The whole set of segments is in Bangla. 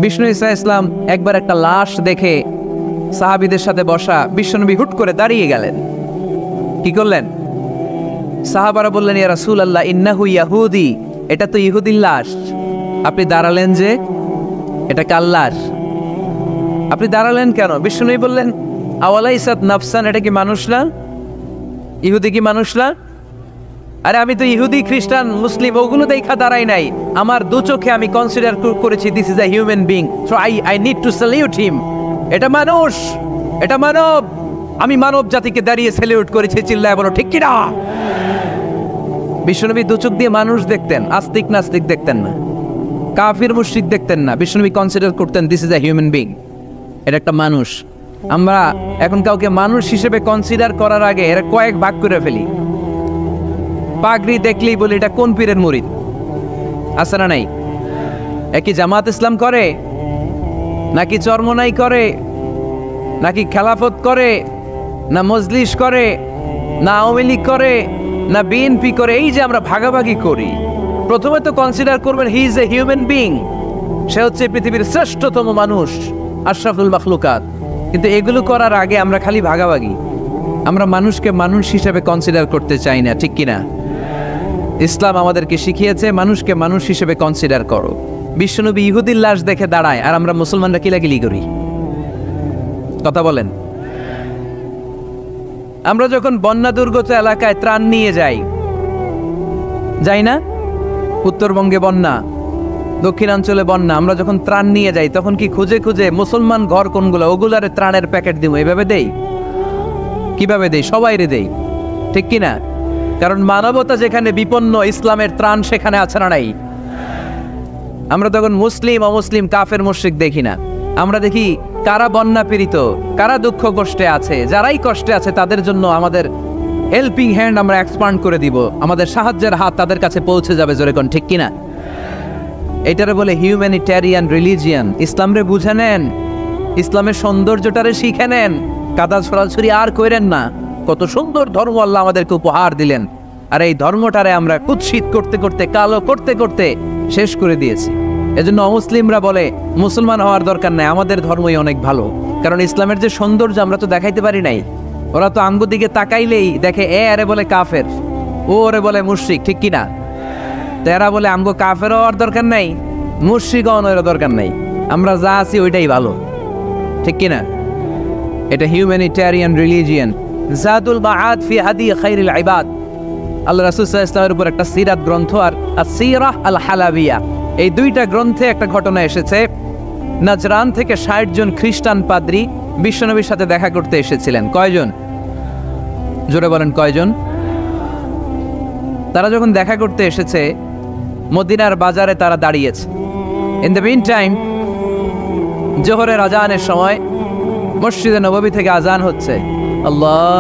বিষ্ণু ঈসা ইসলাম একবার একটা লাশ দেখে সাহাবীদের সাথে বসা, বিশ্বনবী হুট করে দাঁড়িয়ে গেলেন। কি করলেন? সাহাবারা বললেন, ইয়া রাসূলুল্লাহ ইন্নাহু ইয়াহুদি, এটা তো ইহুদির লাশ। আপনি দাঁড়ালেন যে, এটা কার লাশ? আপনি দাঁড়ালেন কেন? বিষ্ণুনবী বললেন, আওয়ালাইসাত নাফসান, এটা কি মানুষ না? ইহুদি কি মানুষ না? আরে আমি তো ইহুদি, খ্রিস্টান, মুসলিম ওগুলো দেখা দাঁড়াই নাই। আমার দু চোখে আমি কনসিডার করেছি this is a human being, so I need to salute হিম। এটা মানুষ, এটা মানব। আমি মানব জাতিকে দাঁড়িয়ে স্যালিউট করেছি। চিল্লায় বলো ঠিক কিনা? বিশ্বনবী দু চোখ দিয়ে মানুষ দেখতেন, আস্তিক নাস্তিক দেখতেন না, কাফির মুশরিক দেখতেন না। বিশ্বনবী কনসিডার করতেন this is a human being, এটা একটা মানুষ। আমরা এখন কাউকে মানুষ হিসেবে কনসিডার করার আগে এরা কয়েক ভাগ করে ফেলি। পাগড়ি দেখলেই বলি এটা কোন পীরের মুরিদ, আছে না নাই? একই জামাত ইসলাম করে, নাকি চরমনাই করে, নাকি খেলাফত করে, না মজলিস করে, না আওয়ামী লীগ করে, না বিএনপি করে? এই যে আমরা ভাগাভাগি করি, প্রথমে তো কনসিডার করবেন he is a human being, সে হচ্ছে পৃথিবীর শ্রেষ্ঠতম মানুষ, আশরাফুল মাখলুকাত। কিন্তু এগুলো করার আগে আমরা খালি ভাগাভাগি। আমরা মানুষকে মানুষ হিসেবে কনসিডার করতে চাই না, ঠিক কিনা? ইসলাম আমাদেরকে শিখিয়েছে মানুষকে মানুষ হিসেবে কনসিডার করো। বিশ্বনবী ইহুদির লাশ দেখে দাঁড়ায়, আর আমরা মুসলমানরা কিলাকিলি করি। কথা বলেন। আমরা যখন বন্যা দুর্গত এলাকায় ত্রাণ নিয়ে যাই না? উত্তরবঙ্গে বন্যা, দক্ষিণাঞ্চলে বন্যা, আমরা যখন ত্রাণ নিয়ে যাই তখন কি খুঁজে খুঁজে মুসলমান ঘর কোনগুলো, ওগুলারে ত্রাণের প্যাকেট দিব এভাবে দেই? কিভাবে দেই? সবাইরে দেই, ঠিক কিনা? কারণ মানবতা যেখানে বিপন্ন, ইসলামের ত্রাণ সেখানে আছে না নাই? আমরা তখন মুসলিম অমুসলিম কাফের মুশরিক দেখি না, আমরা দেখি কারা বন্যা পীড়িত, কারা দুঃখ কষ্টে আছে। যারাই কষ্টে আছে তাদের জন্য আমাদের হেল্পিং হ্যান্ড আমরা এক্সপান্ড করে দিব, আমাদের সাহায্যের হাত তাদের কাছে পৌঁছে যাবে। জোরে কোন ঠিক কিনা? এটারে বলে হিউম্যানিটেরিয়ান রিলিজিয়ান। ইসলামরে বুঝে নেন, ইসলামের সৌন্দর্যটারে শিখে নেন, কাদা ছড়াছড়ি আর কইরেন না। কত সুন্দর ধর্ম আল্লাহ আমাদেরকে উপহার দিলেন, আর এই ধর্মটারে আমরা কুৎসিত করতে করতে, কালো করতে করতে শেষ করে দিয়েছি। এজন্য অমুসলিমরা বলে মুসলমান হওয়ার দরকার নাই, আমাদের ধর্মই অনেক ভালো। কারণ ইসলামের যে সৌন্দর্য আমরা তো দেখাইতে পারি নাই। ওরা তো আঙ্গু দিকে তাকাইলেই দেখে এ আরে বলে কাফের, ও ওরে বলে মুশরিক, ঠিক কিনা? এরা বলে আমগো কাফের হওয়ার দরকার নাই, মুশরিক হওয়ার দরকার নাই, আমরা যা আছি ওইটাই ভালো, ঠিক কিনা? এটা হিউম্যানিটেরিয়ান রিলিজিয়ান। জাদুল মাআদ ফি হাদি খায়রিল ইবাদ, আল্লাহ রাসূল সাল্লাল্লাহু আলাইহি ওয়াসাল্লামের উপর একটা সিরাত গ্রন্থ আর আসসিরাহ আল হালাবিয়া, এই দুইটা গ্রন্থে একটা ঘটনা এসেছে। নাজরান থেকে ৬০ জন খ্রিস্টান পাদ্রী বিশ্বনবীর সাথে দেখা করতে এসেছিলেন। কয়জন? জোরে বলেন কয়জন? তারা যখন দেখা করতে এসেছে মদিনার বাজারে তারা দাঁড়িয়েছে। ইন দ্য মিন টাইম জোহরের আজানের সময় মসজিদে নববী থেকে আজান হচ্ছে, আল্লাহু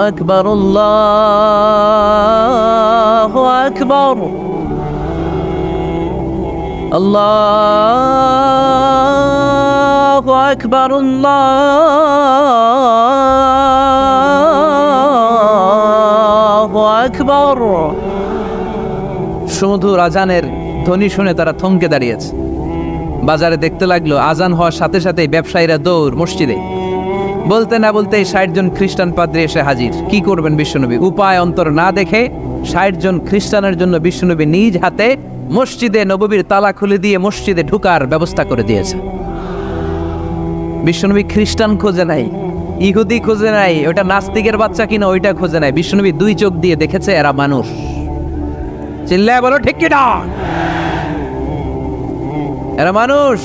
আকবার, আল্লাহু আকবার, আল্লাহু আকবার, আল্লাহু আকবার। সুমধুর আজানের ধ্বনি শুনে তারা থমকে দাঁড়িয়েছে। বাজারে দেখতে লাগলো আজান হওয়ার সাথে সাথেই ব্যবসায়ীরা দৌড় মসজিদে। বলতে না বলতেই ৬০ জন খ্রিস্টান পাদ্রী এসে হাজির। কি করবেন বিশ্বনবী? উপায় অন্তর না দেখে ৬০ জন খ্রিস্টানের জন্য বিশ্বনবী নিজ হাতে মসজিদে নববীর তালা খুলে দিয়ে মসজিদে ঢুকার ব্যবস্থা করে দিয়েছে। বিশ্বনবী খ্রিস্টান খোঁজে নাই, ইহুদি খোঁজে নাই, ওটা নাস্তিকের বাচ্চা কিনা ওইটা খোঁজে নাই। বিশ্বনবী দুই চোখ দিয়ে দেখেছে এরা মানুষ। চিল্লায় বলো ঠিক কিনা? এরা মানুষ।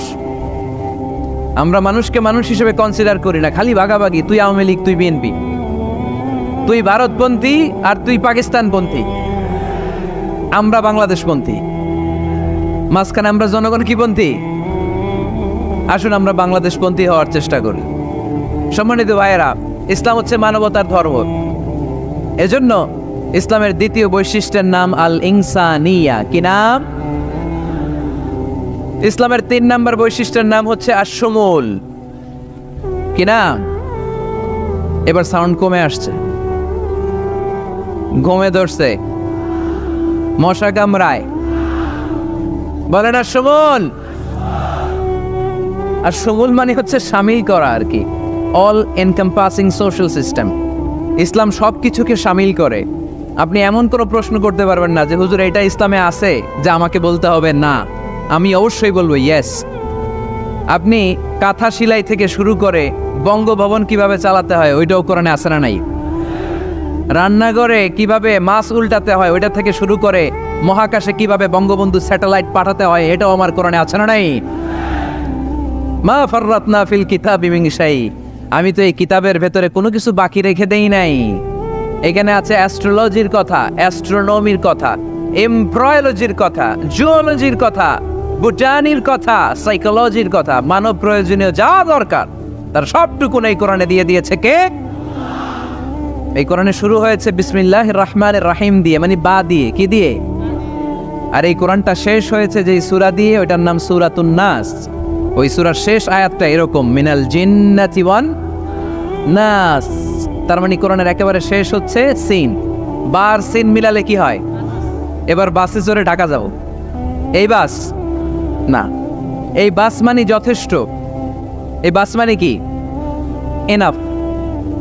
আমরা মানুষকে মানুষ হিসেবে কনসিডার করি না, খালি ভাগাভাগি। তুই আওয়ামী লীগ, তুই বিএনপি, তুই ভারতপন্থী আর তুই পাকিস্তানপন্থী, আমরা বাংলাদেশপন্থী। মাঝখানে আমরা জনগণ কি পন্থী? আসুন আমরা বাংলাদেশপন্থী হওয়ার চেষ্টা করি। সম্মানিত ভাইয়েরা, ইসলাম হচ্ছে মানবতার ধর্ম। এজন্য ইসলামের দ্বিতীয় বৈশিষ্ট্যের নাম আল ইনসানিয়া। কি নাম? ইসলামের ৩ নম্বর বৈশিষ্ট্যের নাম হচ্ছে আশ-শুমুল। কি নাম? এবার সাউন্ড কমে আসছে, ঘুমে ধরছে, মশা কামড়ায়, বলেন আর সমুল। আর সমুল মানে হচ্ছে শামিল করা আর কি, অল এনকম্পাসিং সোশ্যাল সিস্টেম। ইসলাম সব কিছুকে শামিল করে। আপনি এমন কোনো প্রশ্ন করতে পারবেন না যে হুজুর এটা ইসলামে আছে যে আমাকে বলতে হবে না, আমি অবশ্যই বলবো ইয়েস। আপনি কাঁথা সেলাই থেকে শুরু করে বঙ্গভবন কিভাবে চালাতে হয় ওইটাও কোরআনে আছে না নাই? রান্নাঘরে কিভাবে মাছ উল্টাতে হয় ওইটা থেকে শুরু করে মহাকাশে কিভাবে বঙ্গবন্ধু স্যাটেলাইট পাঠাতে হয় এটাও আমার কোরআনে আছে না নাই? মা ফাররাতনা ফিল কিতাবি মিন শাই, আমি তো এই কিতাবের ভেতরে কোনো কিছু বাকি রেখে দেই নাই। এখানে আছে অ্যাস্ট্রোলজির কথা, অ্যাস্ট্রোনমির কথা, এমব্রয়োলজির কথা, জুওলজির কথা, বোটানির কথা, সাইকোলজির কথা, মানব প্রয়োজনীয় যা দরকার তার সবটুকু এই কোরআনে দিয়ে দিয়েছে কে? এই কোরআনে শুরু হয়েছে বিসমিল্লাহির রহমানির রহিম দিয়ে, মানে বা দিয়ে, কি দিয়ে? আর এই কোরআনটা শেষ হয়েছে যে সূরা দিয়ে, ওইটার নাম সূরাতুন নাস। ওই সূরার শেষ আয়াতটা এরকম, মিনাল জিন্নাতি ওয়ান নাস। তার মানে কোরআনের একেবারে শেষ হচ্ছে সিন। বার সিন মিলালে কি হয়? এবার বাসে চড়ে ঢাকা যাও, এই বাস না, এই বাস মানে যথেষ্ট, এই বাস মানে কি? এনাফ।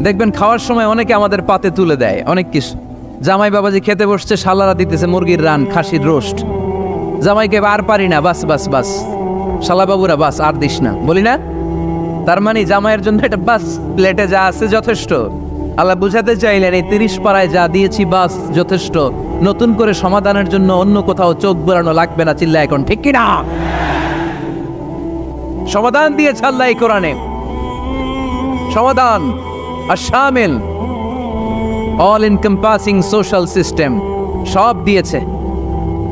দেখবেন খাওয়ার সময় অনেকে আমাদের পাতে তুলে দেয় অনেক কিছু। জামাই বাবাজি খেতে বসছে, শালারা দিতেছে মুরগির রান, খাসির রোস্ট। জামাইকে আর পারি না, বাস বাস বাস, শালা বাবুরা বাস আর দিস না, বলি না? তার মানে জামাইয়ের জন্য এটা বাস, প্লেটে যা আছে যথেষ্ট। আল্লাহ বুঝাতে চাইলেন এই 30 পাড়ায় যা দিয়েছি বাস যথেষ্ট, নতুন করে সমাধানের জন্য অন্য কোথাও চোখ বোলানো লাগবে না। চিল্লা এখন ঠিক কিনা? সমাধান দিয়েছে আল্লাহ এই কোরআনে, সমাধান আর শামিল, অল এনকম্পাসিং সোশ্যাল সিস্টেম সব দিয়েছে,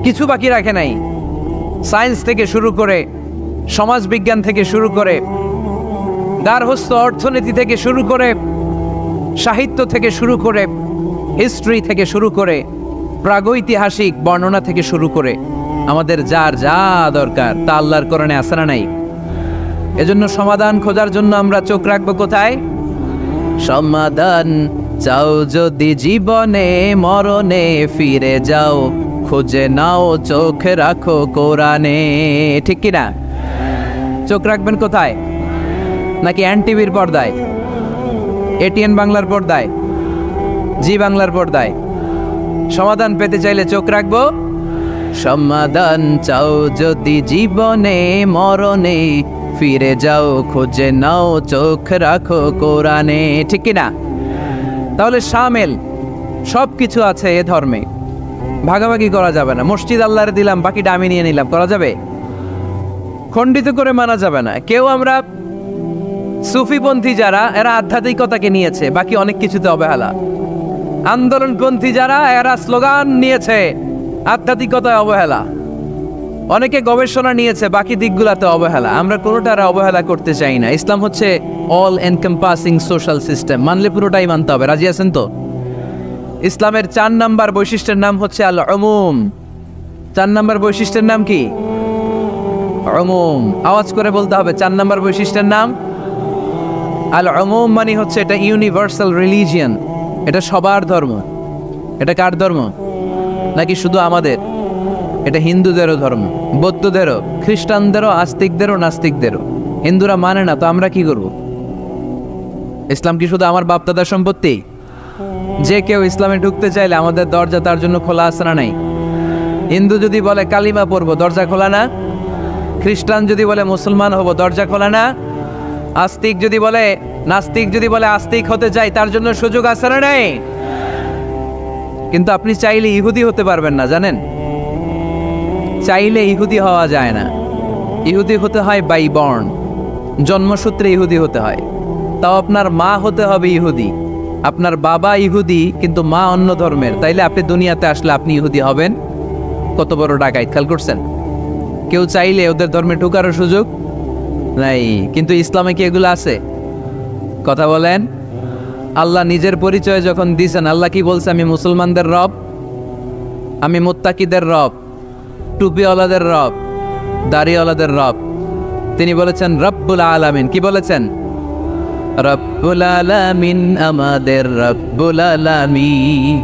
কিছু বাকি রাখে নাই। সায়েন্স থেকে শুরু করে, সমাজ বিজ্ঞান থেকে শুরু করে, গার্হস্থ্য অর্থনীতি থেকে শুরু করে, সাহিত্য থেকে শুরু করে, হিস্ট্রি থেকে শুরু করে, প্রাগৈতিহাসিক বর্ণনা থেকে শুরু করে আমাদের যার যা দরকার তা আল্লাহর কোরআনে আছে না নাই? এজন্য সমাধান খোঁজার জন্য আমরা চোখ রাখবো কোথায়? সমাধান চাও যদি জীবনে মরণে ফিরে যাও, খুঁজে নাও চোখ রাখো কোরআনে। ঠিক কিনা? চোখ রাখবেন কোথায়? নাকি এনটিভির পর্দায়, এটিএন বাংলার পর্দায়, জি বাংলার পর্দায়? সমাধান পেতে চাইলে চোখ রাখবো। সমাধান চাও যদি জীবনে মরণে ফিরে যাও, খুঁজে নাও চোখ রাখো কোরআনে। ঠিক কিনা? তাহলে শামিল সব কিছু আছে এ ধর্মে, ভাগাভাগি করা যাবে না। মসজিদ আল্লাহরে দিলাম, বাকিটা আমি নিয়ে নিলাম, করা যাবে? খণ্ডিত করে মানা যাবে না। কেউ আমরা সুফিপন্থী যারা, এরা আধ্যাত্মিকতাকে নিয়েছে, বাকি অনেক কিছুতে অবহেলা। আন্দোলনপন্থী যারা, এরা স্লোগান নিয়েছে, আধ্যাত্মিকতায় অবহেলা। অনেকে গবেষণা নিয়েছে, বাকি দিকগুলাতে অবহেলা। আমরা কোনোটার অবহেলা করতে চাই না। ইসলাম হচ্ছে অল এনকম্পাসিং সোশ্যাল সিস্টেম, মানলে পুরোটাই মানতে হবে। রাজি আছেন তো? ইসলামের 4 নাম্বার বৈশিষ্ট্যের নাম হচ্ছে আল উমুম। 4 নাম্বার বৈশিষ্ট্যের নাম কি? উমুম। আওয়াজ করে বলতে হবে, 4 নাম্বার বৈশিষ্ট্যের নাম আল উমুম। মানে হচ্ছে এটা ইউনিভার্সাল রিলিজিয়ন, এটা সবার ধর্ম। এটা কার ধর্ম? নাকি শুধু আমাদের? এটা হিন্দুদেরও ধর্ম, বৌদ্ধদেরও, খ্রিস্টানদেরও, আস্তিকদেরও, নাস্তিকদেরও। হিন্দুরা মানে না তো আমরা কি করব? ইসলাম কি শুধু আমার বাপদাদার সম্পত্তি? যে কেউ ইসলামে ঢুকতে চাইলে আমাদের দরজা তার জন্য খোলা আছে না নাই? হিন্দু যদি বলে কালিমা পড়বো, দরজা খোলা না? খ্রিস্টান যদি বলে মুসলমান হব, দরজা খোলা না? আস্তিক যদি বলে, নাস্তিক যদি বলে আস্তিক হতে চাই, তার জন্য সুযোগ আছে না নাই? কিন্তু আপনি চাইলে ইহুদি হতে পারবেন না, জানেন? চাইলে ইহুদি হওয়া যায় না। ইহুদি হতে হয় বাই বর্ন, জন্মসূত্রে ইহুদি হতে হয়। তাও আপনার মা হতে হবে ইহুদি, আপনার বাবা ইহুদি কিন্তু মা অন্য ধর্মের, তাইলে আপনি দুনিয়াতে আসলে আপনি ইহুদি হবেন? কত বড় ডাকাইত! খেয়াল করছেন? কেউ চাইলে ওদের ধর্মে ঢোকারও সুযোগ নাই। কিন্তু ইসলামে কি এগুলো আছে? কথা বলেন। আল্লাহ নিজের পরিচয় যখন দিয়েছেন, আল্লাহ কি বলছে? আমি মুসলমানদের রব, আমি মুত্তাকিদের রব, টুপিওয়ালাদের রব, দাড়িওয়ালাদের রব। তিনি বলেছেন রব্বুল আলামিন। কি বলেছেন? রব্বুল আলামিন, আমাদের রব্বুল আলামিন।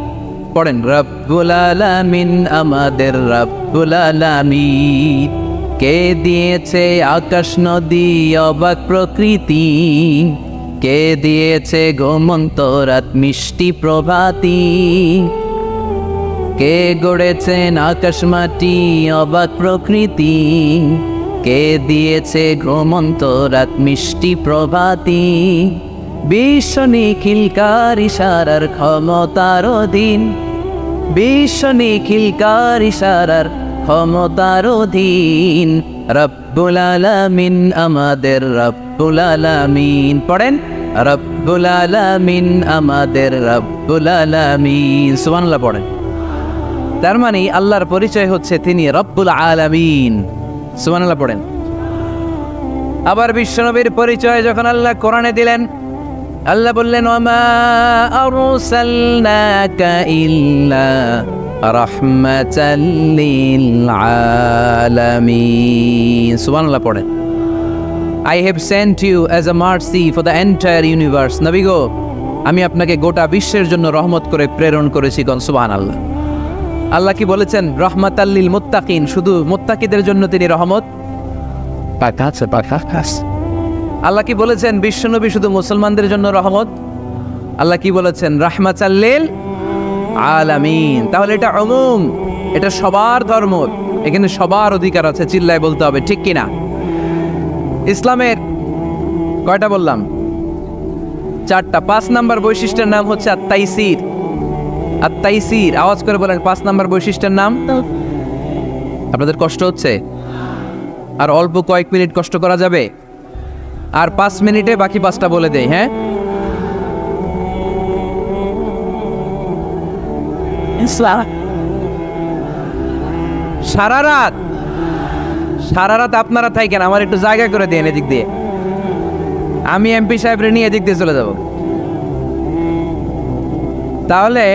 পড়েন, রব্বুল আলামিন, আমাদের রব্বুল আলামিন। কে দিয়েছে আকাশ নদী অবাক প্রকৃতি, কে দিয়েছে ঘুমন্ত রাত মিষ্টি প্রভাতী, কে গড়েছেন আকাশ মাটি অবাক প্রকৃতি, কে দিয়েছে ঘুমন্ত রাত মিষ্টি প্রভাতী, বিশ্ব নিখিলকার ইশারার ক্ষমতার অধীন, বিশ্ব নিখিলকার ইশারার ক্ষমতার অধীন, রব্বুল আলামিন আমাদের রব্বুল আলামিন। পড়েন, রব্বুল আলামিন আমাদের রব্বুল আলামিন। সুবহানাল্লাহ পড়েন। তার মানে আল্লাহর পরিচয় হচ্ছে তিনি রব্বুল আলামিন। সুবহানাল্লাহ পড়েন। আবার বিশ্বনবীর পরিচয় যখন আল্লাহ কোরআনে দিলেন, আল্লাহ বললেন ওয়ামা আরসালনাকা ইল্লা রাহমাতাল লিল আলামিন। সুবহানাল্লাহ পড়েন। I have sent you as a mercy for the entire universe. নবী গো, আমি আপনাকে গোটা বিশ্বের জন্য রহমত করে প্রেরণ করেছি। গণ সুবহানাল্লাহ। আল্লাহ কি বলেছেন? রহমাতাল লিল মুত্তাকিন, শুধু মুত্তাকিদের জন্য তিনি রহমত। আল্লাহ কি বলেছেন? বিশ্বনবী শুধু মুসলমানদের জন্য রহমত। আল্লাহ কি বলেছেন? রাহমাতাল লিল আলামিন। তাহলে এটা উমুম, এটা সবার ধর্ম, এখানে সবার অধিকার আছে, চিল্লায় বলতে হবে, ঠিক কিনা? ইসলামের কয়টা বললাম? 4টা। 5 নাম্বার বৈশিষ্ট্যের নাম হচ্ছে আত-তাইসির। আত-তাইসির, আওয়াজ করে বলেন 5 নাম্বার বৈশিষ্ট্যের নাম। আপনাদের কষ্ট হচ্ছে? আর অল্প কয়েক মিনিট কষ্ট করা যাবে, আর 5 মিনিটে বাকি 5টা বলে দেই। হ্যাঁ, সারা রাত আপনারা থাকেন, আমার একটু জায়গা করে দেন এদিক দিয়ে, আমি এমপি সাহেবরে নিয়ে এদিক দিয়ে চলে যাব। তাহলে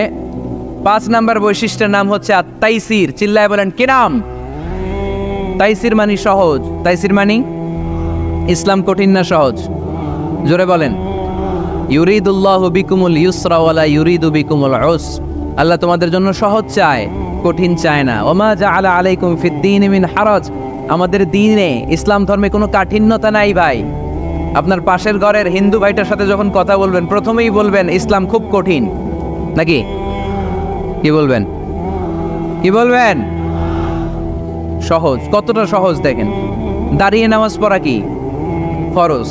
5 নাম্বার বৈশিষ্ট্যের নাম হচ্ছে আত-তাইসির। চিল্লায় বলেন কি নাম? তাইসির মানি সহজ। তাইসির মানি ইসলাম কঠিন না সহজ? জোরে বলেন। ইউরিদুল্লাহু বিকুমুল ইউসরা ওয়ালা ইউরিদু বিকুমুল উসর। আল্লাহ তোমাদের জন্য সহজ চায়, কঠিন চায় না। ওমা জাআলা আলাইকুম ফিদ্দীনি মিন হারাজ। আমাদের দ্বীনে, ইসলাম ধর্মে কোনো কাঠিন্যতা নাই ভাই। আপনার পাশের ঘরের হিন্দু ভাইটার সাথে যখন কথা বলবেন, প্রথমেই বলবেন ইসলাম খুব কঠিন, নাকি? কি বলবেন? কি বলবেন? সহজ। কতটা সহজ দেখেন। দাঁড়িয়ে নামাজ পড়া কি ফরজ,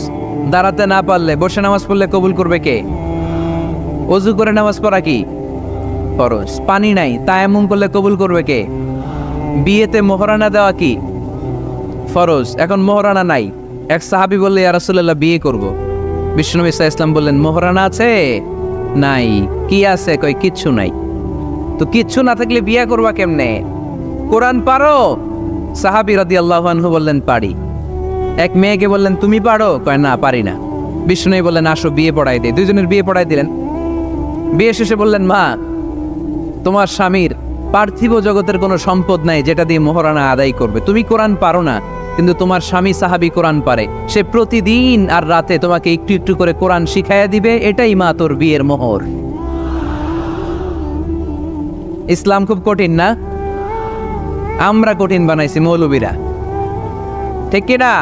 দাঁড়াতে না পারলে বসে নামাজ পড়লে কবুল করবে কে? ওযু করে নামাজ পড়া কি ফরজ। পানি নাই, তায়াম্মুম করলে কবুল করবে কে? বিয়েতে মোহরানা দেওয়া কি ফরজ। এখন মোহরানা নাই, এক সাহাবী বললে ইয়া রাসূলুল্লাহ বিয়ে করব। বিশ্বনবী সাল্লাল্লাহু আলাইহি ওয়াসাল্লাম বললেন মোহরানা আছে? নাই। কি আছে? কই কিচ্ছু নাই। তো কিচ্ছু না থাকলে বিয়ে করবা কেমনে? কোরআন পারো? সাহাবী রাদিয়াল্লাহু আনহু বললেন পারি। এক মেয়েকে বললেন তুমি পারো? কয় না, পারি না। বিশ্বনবী বললেন আসো বিয়ে পড়াই দেই। দুইজনের বিয়ে পড়াই দিলেন। বিয়ে শেষে বললেন মা, তোমার স্বামীর পার্থিব জগতের কোনো সম্পদ নাই যেটা দিয়ে মোহরানা আদায় করবে। তুমি কোরআন পারো না, কিন্তু তোমার স্বামী সাহাবী কোরআন পারে। সে প্রতিদিন আর রাতে তোমাকে একটু একটু করে কোরআন শিখাইয়া দিবে। এটাই মা তোর বিয়ের মোহর। ইসলাম খুব কঠিন না? আমরা কঠিন বানাইছি মৌলবীরা, ঠিক কিনা?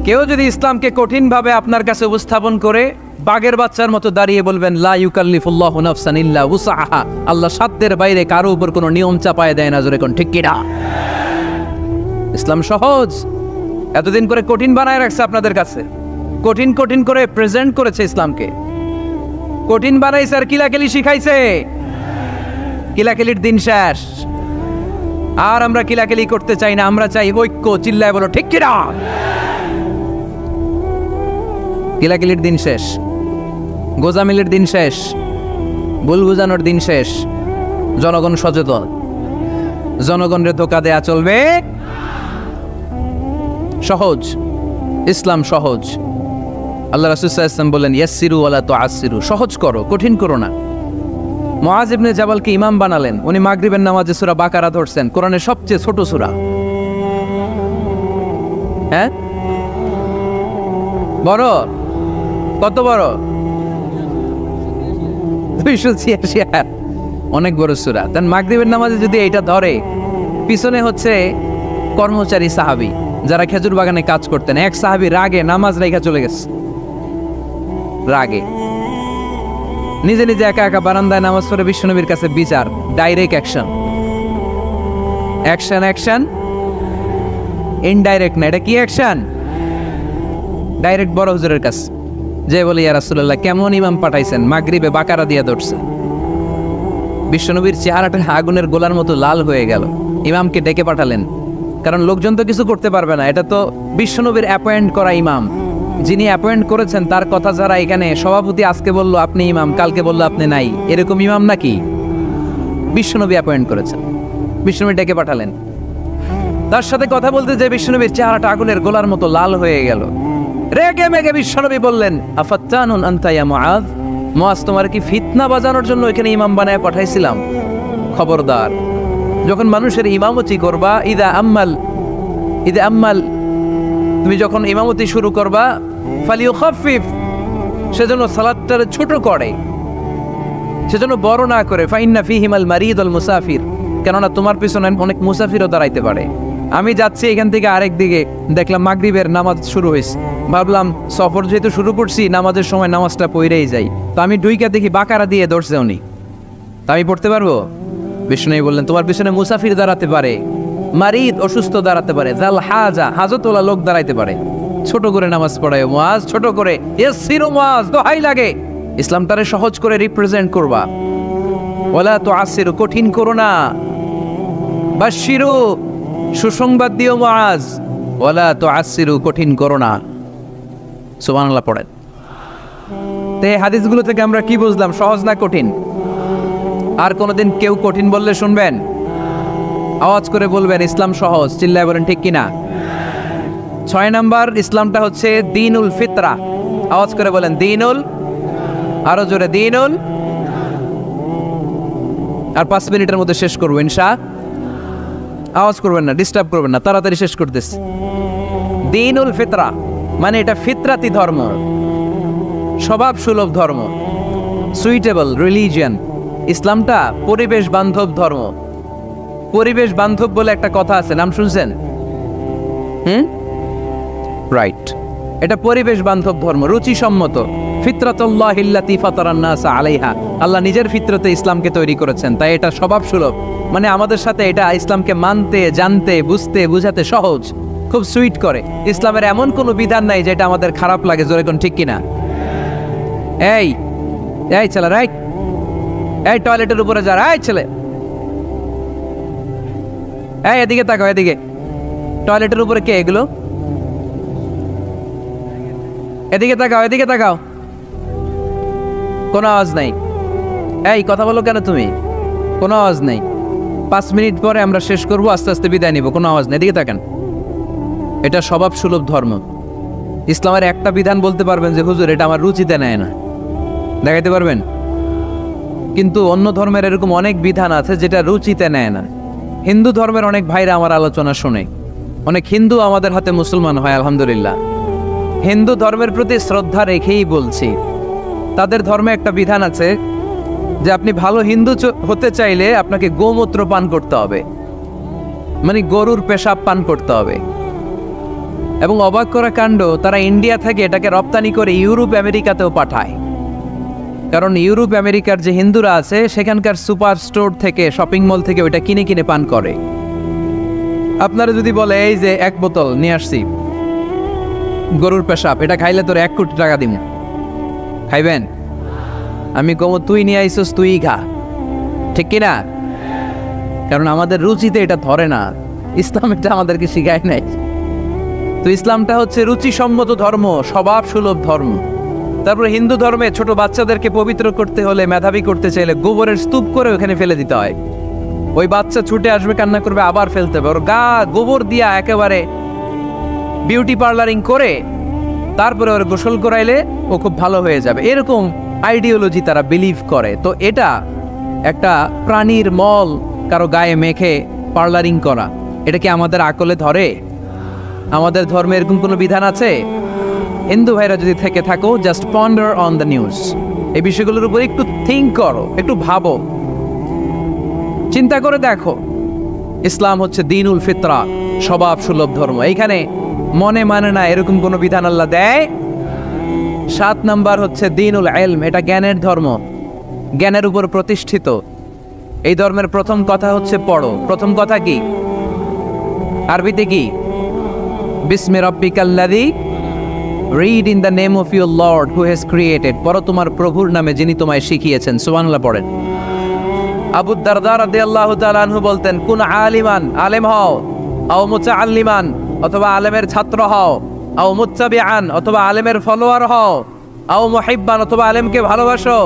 কেউ যদি ইসলামকে কঠিন ভাবে আপনার কাছে উপস্থাপন করে, বাঘের বাচ্চার মতো দাঁড়িয়ে বলবেন লা ইউকাল্লিফুল্লাহু নাফসান ইল্লা উসআহা। আল্লাহ সাধ্যের বাইরে কারো উপর কোনো নিয়ম চাপায় দেয় না। জোরে কোন ঠিক কিনা? ইসলাম সহজ। এতদিন করে কঠিন বানায় রাখছে আপনাদের কাছে, কঠিন কঠিন করে প্রেজেন্ট করেছে ইসলামকে, কঠিন বানাইছে আর কিলাকিলি শিখাইছে। কিলাকিলির দিন শেষ। আর আমরা কিলাকিলি করতে চাই না, আমরা চাই ঐক্য। চিল্লায় বলো ঠিক কিনা? কিলাকিলির দিন শেষ, গোজামিলের দিন শেষ, ভুল বুঝানোর দিন শেষ। জনগণ সচেতন, জনগণের ধোঁকা দেয়া চলবে। সহজ, ইসলাম সহজ। আল্লাহ রাসূল সাল্লাল্লাহু আলাইহি ওয়াসাল্লাম বলেন ইয়াসসিরু ওয়ালা তুআসসিরু, সহজ করো, কঠিন করো না। মুআয ইবনে জাবালকে ইমাম বানালেন। উনি মাগরিবের নামাজে সূরা বাকারা ধরছেন, কোরআনের সবচেয়ে ছোট সূরা। হ্যাঁ, বড়? কত বড়? 286 আয়াত, অনেক বড় সূরা। তার মাগরিবের নামাজে যদি এটা ধরে, পিছনে হচ্ছে কর্মচারী সাহাবী যারা খেজুর বাগানে কাজ করতেন, এক সাহাবী রাগে নামাজ রাইখা চলে গেছে। রাগে নিজে নিজে একা একা বারান্দায় নামাজ পড়ে বিশ্বনবীর কাছে বিচার, direct action. Action action indirect না, এটা কি অ্যাকশন? ডাইরেক্ট বড় হুজুরের কাছে যে বলে, ইয়া রাসূলুল্লাহ কেমন ইমাম পাঠাইছেন, মাগরিবে বাকারা দিয়া ধরছে। বিশ্বনবীর চেহারাটা আগুনের গোলার মতো লাল হয়ে গেল। ইমামকে ডেকে পাঠালেন, কারণ লোকজন তো কিছু করতে পারবে না, এটা তো বিশ্বনবীর অ্যাপয়েন্ট করা ইমাম। যিনি অ্যাপয়েন্ট করেছেন তার কথা যারা এখানে সভাপতি আজকে বলল আপনি ইমাম, কালকে বলল আপনি নাই, এরকম ইমাম নাকি? বিশ্বনবী অ্যাপয়েন্ট করেছেন। বিশ্বনবী ডেকে পাঠালেন, তার সাথে কথা বলতে যে বিশ্বনবীর চেহারাটা আগুনের গোলার মতো লাল হয়ে গেল। রেগে মেগে বিশ্বনবী বললেন, আফাত্তানুন আনতা ইয়া মুআয, মুআয তোমার কি ফিতনা বাজানোর জন্য এখানে ইমাম বানায় পাঠাইছিলাম? খবরদার, যখন মানুষের ইমামতি করবা, ইদা আম্মাল তুমি যখন ইমামতি শুরু করবা, ফালিউখাফিফ, সেজন্য সালাতটারে ছোট করে, সেজন্য বড় না করে। ফাইন্না ফিহিমাল মারিদ ওয়াল মুসাফির, কেননা তোমার পিছনে অনেক মুসাফিরও দাঁড়াইতে পারে। আমি যাচ্ছি এখান থেকে আরেক দিকে, দেখলাম মাগরিবের নামাজ শুরু হয়েছে, ভাবলাম সফর যেহেতু শুরু করছি নামাজের সময় নামাজটা পড়েই যাই, তো আমি ডুইকা দেখি বাকারা দিয়ে ধরছে উনি, তা আমি পড়তে পারবো? বিষ্ণু বললেন, তোমার পিছনে মুসাফির দাঁড়াতে পারে, মারিদ অসুস্থ দাঁড়াতে পারে, জাল হাজা হাজতওয়ালা লোক দাঁড়াইতে পারে। ছোট করে নামাজ পড়ায় মুআয, ছোট করে। ইয়াসসিরু মুআয, দোহাই লাগে ইসলামটারে সহজ করে রিপ্রেজেন্ট করবা। ওয়ালা তুআসসিরু, কঠিন করো না। বাশশিরু, সুসংবাদ দিও মুআয। ওয়ালা তুআসসিরু, কঠিন করো না। সুবহানাল্লাহ পড়েন। তো এই হাদিসগুলো থেকে আমরা কি বুঝলাম? সহজ না কঠিন? আর কোনোদিন কেউ কঠিন বললে শুনবেন? আওয়াজ করে বলবেন ইসলাম সহজ, চিল্লায় বলেন ঠিক কিনা। 6 নাম্বার, ইসলামটা হচ্ছে দ্বীনুল ফিতরা। আওয়াজ করে বলেন দ্বীনুল, আরো জোরে দ্বীনুল। আর 5 মিনিটের মধ্যে শেষ করবো ইনশাআল্লাহ। আওয়াজ করবেন না, ডিস্টার্ব করবেন না, তাড়াতাড়ি শেষ করতেছি। দ্বীনুল ফিতরা মানে এটা ফিতরাতি ধর্ম, স্বভাব সুলভ ধর্ম, সুইটেবল রিলিজিয়ান। ইসলামটা পরিবেশ বান্ধব ধর্ম। পরিবেশ বান্ধব বলে একটা কথা আছে, নাম শুনছেন? রাইট, এটা পরিবেশ বান্ধব ধর্ম, রুচিসম্মত। ফিতরাতুল্লাহিল্লাতী ফাতারান নাস আলাইহা, আল্লাহ নিজের ফিতরতে ইসলামকে তৈরি করেছেন, তাই এটা স্বভাব সুলভ। মানে আমাদের সাথে এটা ইসলামকে মানতে, জানতে, বুঝতে, বুঝাতে সহজ, খুব সুইট করে। ইসলামের এমন কোনো বিধান নাই যেটা আমাদের খারাপ লাগে, জোরে কোন ঠিক কিনা? এই এই ছেলে, রাইট, এই টয়লেটের উপরে যা, এই ছেলে, এই এদিকে তাকাও, এদিকে। টয়লেটের উপরে কে এগুলো? এদিকে তাকাও, এদিকে তাকাও। কোনো আওয়াজ নাই। এই কথা বলো কেন তুমি? কোনো আওয়াজ নাই। 5 মিনিট পরে আমরা শেষ করব, আস্তে আস্তে বিদায় নিব, কোনো আওয়াজ নেই। এদিকে তাকান। এটা স্বভাব সুলভ ধর্ম। ইসলামের একটা বিধান বলতে পারবেন যে হুজুর এটা আমার রুচিতে নেয় না, দেখাইতে পারবেন? কিন্তু অন্য ধর্মের এরকম অনেক বিধান আছে যেটা রুচিতে নেয় না। হিন্দু ধর্মের অনেক ভাইরা আমার আলোচনা শুনে, অনেক হিন্দু আমাদের হাতে মুসলমান হয়, আলহামদুলিল্লাহ। হিন্দু ধর্মের প্রতি শ্রদ্ধা রেখেই বলছি, তাদের ধর্মে একটা বিধান আছে যে আপনি ভালো হিন্দু হতে চাইলে আপনাকে গোমূত্র পান করতে হবে, মানে গরুর পেশাব পান করতে হবে। এবং অবাক করা কাণ্ড, তারা ইন্ডিয়া থেকে এটাকে রপ্তানি করে ইউরোপ আমেরিকাতেও পাঠায়। কারণ ইউরোপ আমেরিকার যে হিন্দুরা আছে সেখানকার সুপার স্টোর থেকে, শপিং মল থেকে ওইটা কিনে কিনে পান করে। আপনারা যদি বলে এই যে 1 বোতল নিয়ে আসছি গরুর পেশাব, এটা খাইলে তোর 1 কোটি টাকা দিব, খাইবেন? আমি কমো তুই নিয়ে আইসোস, তুই খা, ঠিক কিনা? কারণ আমাদের রুচিতে এটা ধরে না, ইসলাম এটা আমাদেরকে শিখায় নাই। তো ইসলামটা হচ্ছে রুচিসম্মত ধর্ম, স্বভাব সুলভ ধর্ম। তারপরে হিন্দু ধর্মে ছোট বাচ্চাদেরকে পবিত্র করতে হলে, মেধাবী করতে চাইলে গোবরের স্তূপ করে ওখানে ফেলে দিতে হয়। ওই বাচ্চা ছুটে আসবে, কান্না করবে, আবার ফেলতে হবে। ওর গা গোবর দিয়া একেবারে বিউটি পার্লারিং করে তারপরে ওর গোসল করাইলে ও খুব ভালো হয়ে যাবে, এরকম আইডিওলজি তারা বিলিভ করে। তো এটা একটা প্রাণীর মল কারো গায়ে মেখে পার্লারিং করা, এটা কি আমাদের আকলে ধরে? আমাদের ধর্মে এরকম কোনো বিধান আছে? হিন্দু ভাইরা যদি থেকে থাকো, just ponder on the news, এই বিষয়গুলোর উপর একটু থিঙ্ক করো, একটু ভাবো, চিন্তা করে দেখো। ইসলাম হচ্ছে দ্বীনুল ফিতরা, স্বভাব সুলভ ধর্ম। এইখানে মনে মানে না এরকম কোনো বিধান আল্লাহ দেয়। 7 নাম্বার হচ্ছে দ্বীনুল ইলম, এটা জ্ঞানের ধর্ম, জ্ঞানের উপর প্রতিষ্ঠিত। এই ধর্মের প্রথম কথা হচ্ছে পড়ো। প্রথম কথা কি? আরবিতে কি? বিসমি রাব্বিকাল্লাযী, read in the name of your lord who has created. পড়ো তোমার প্রভুর নামে যিনি তোমায় শিখিয়েছেন। সুবহানাল্লাহ পড়েন। আবু দারদা রাদিয়াল্লাহু তাআলা আনহু বলতেন, কুন আলিমান, আলেম হও, আও মুতাআল্লিমান, অথবা আলেমের ছাত্র হও, আও মুত্তাবিআন, অথবা আলেমের ফলোয়ার হও, আও মুহিব্বান, অথবা আলেমকে ভালোবাসো,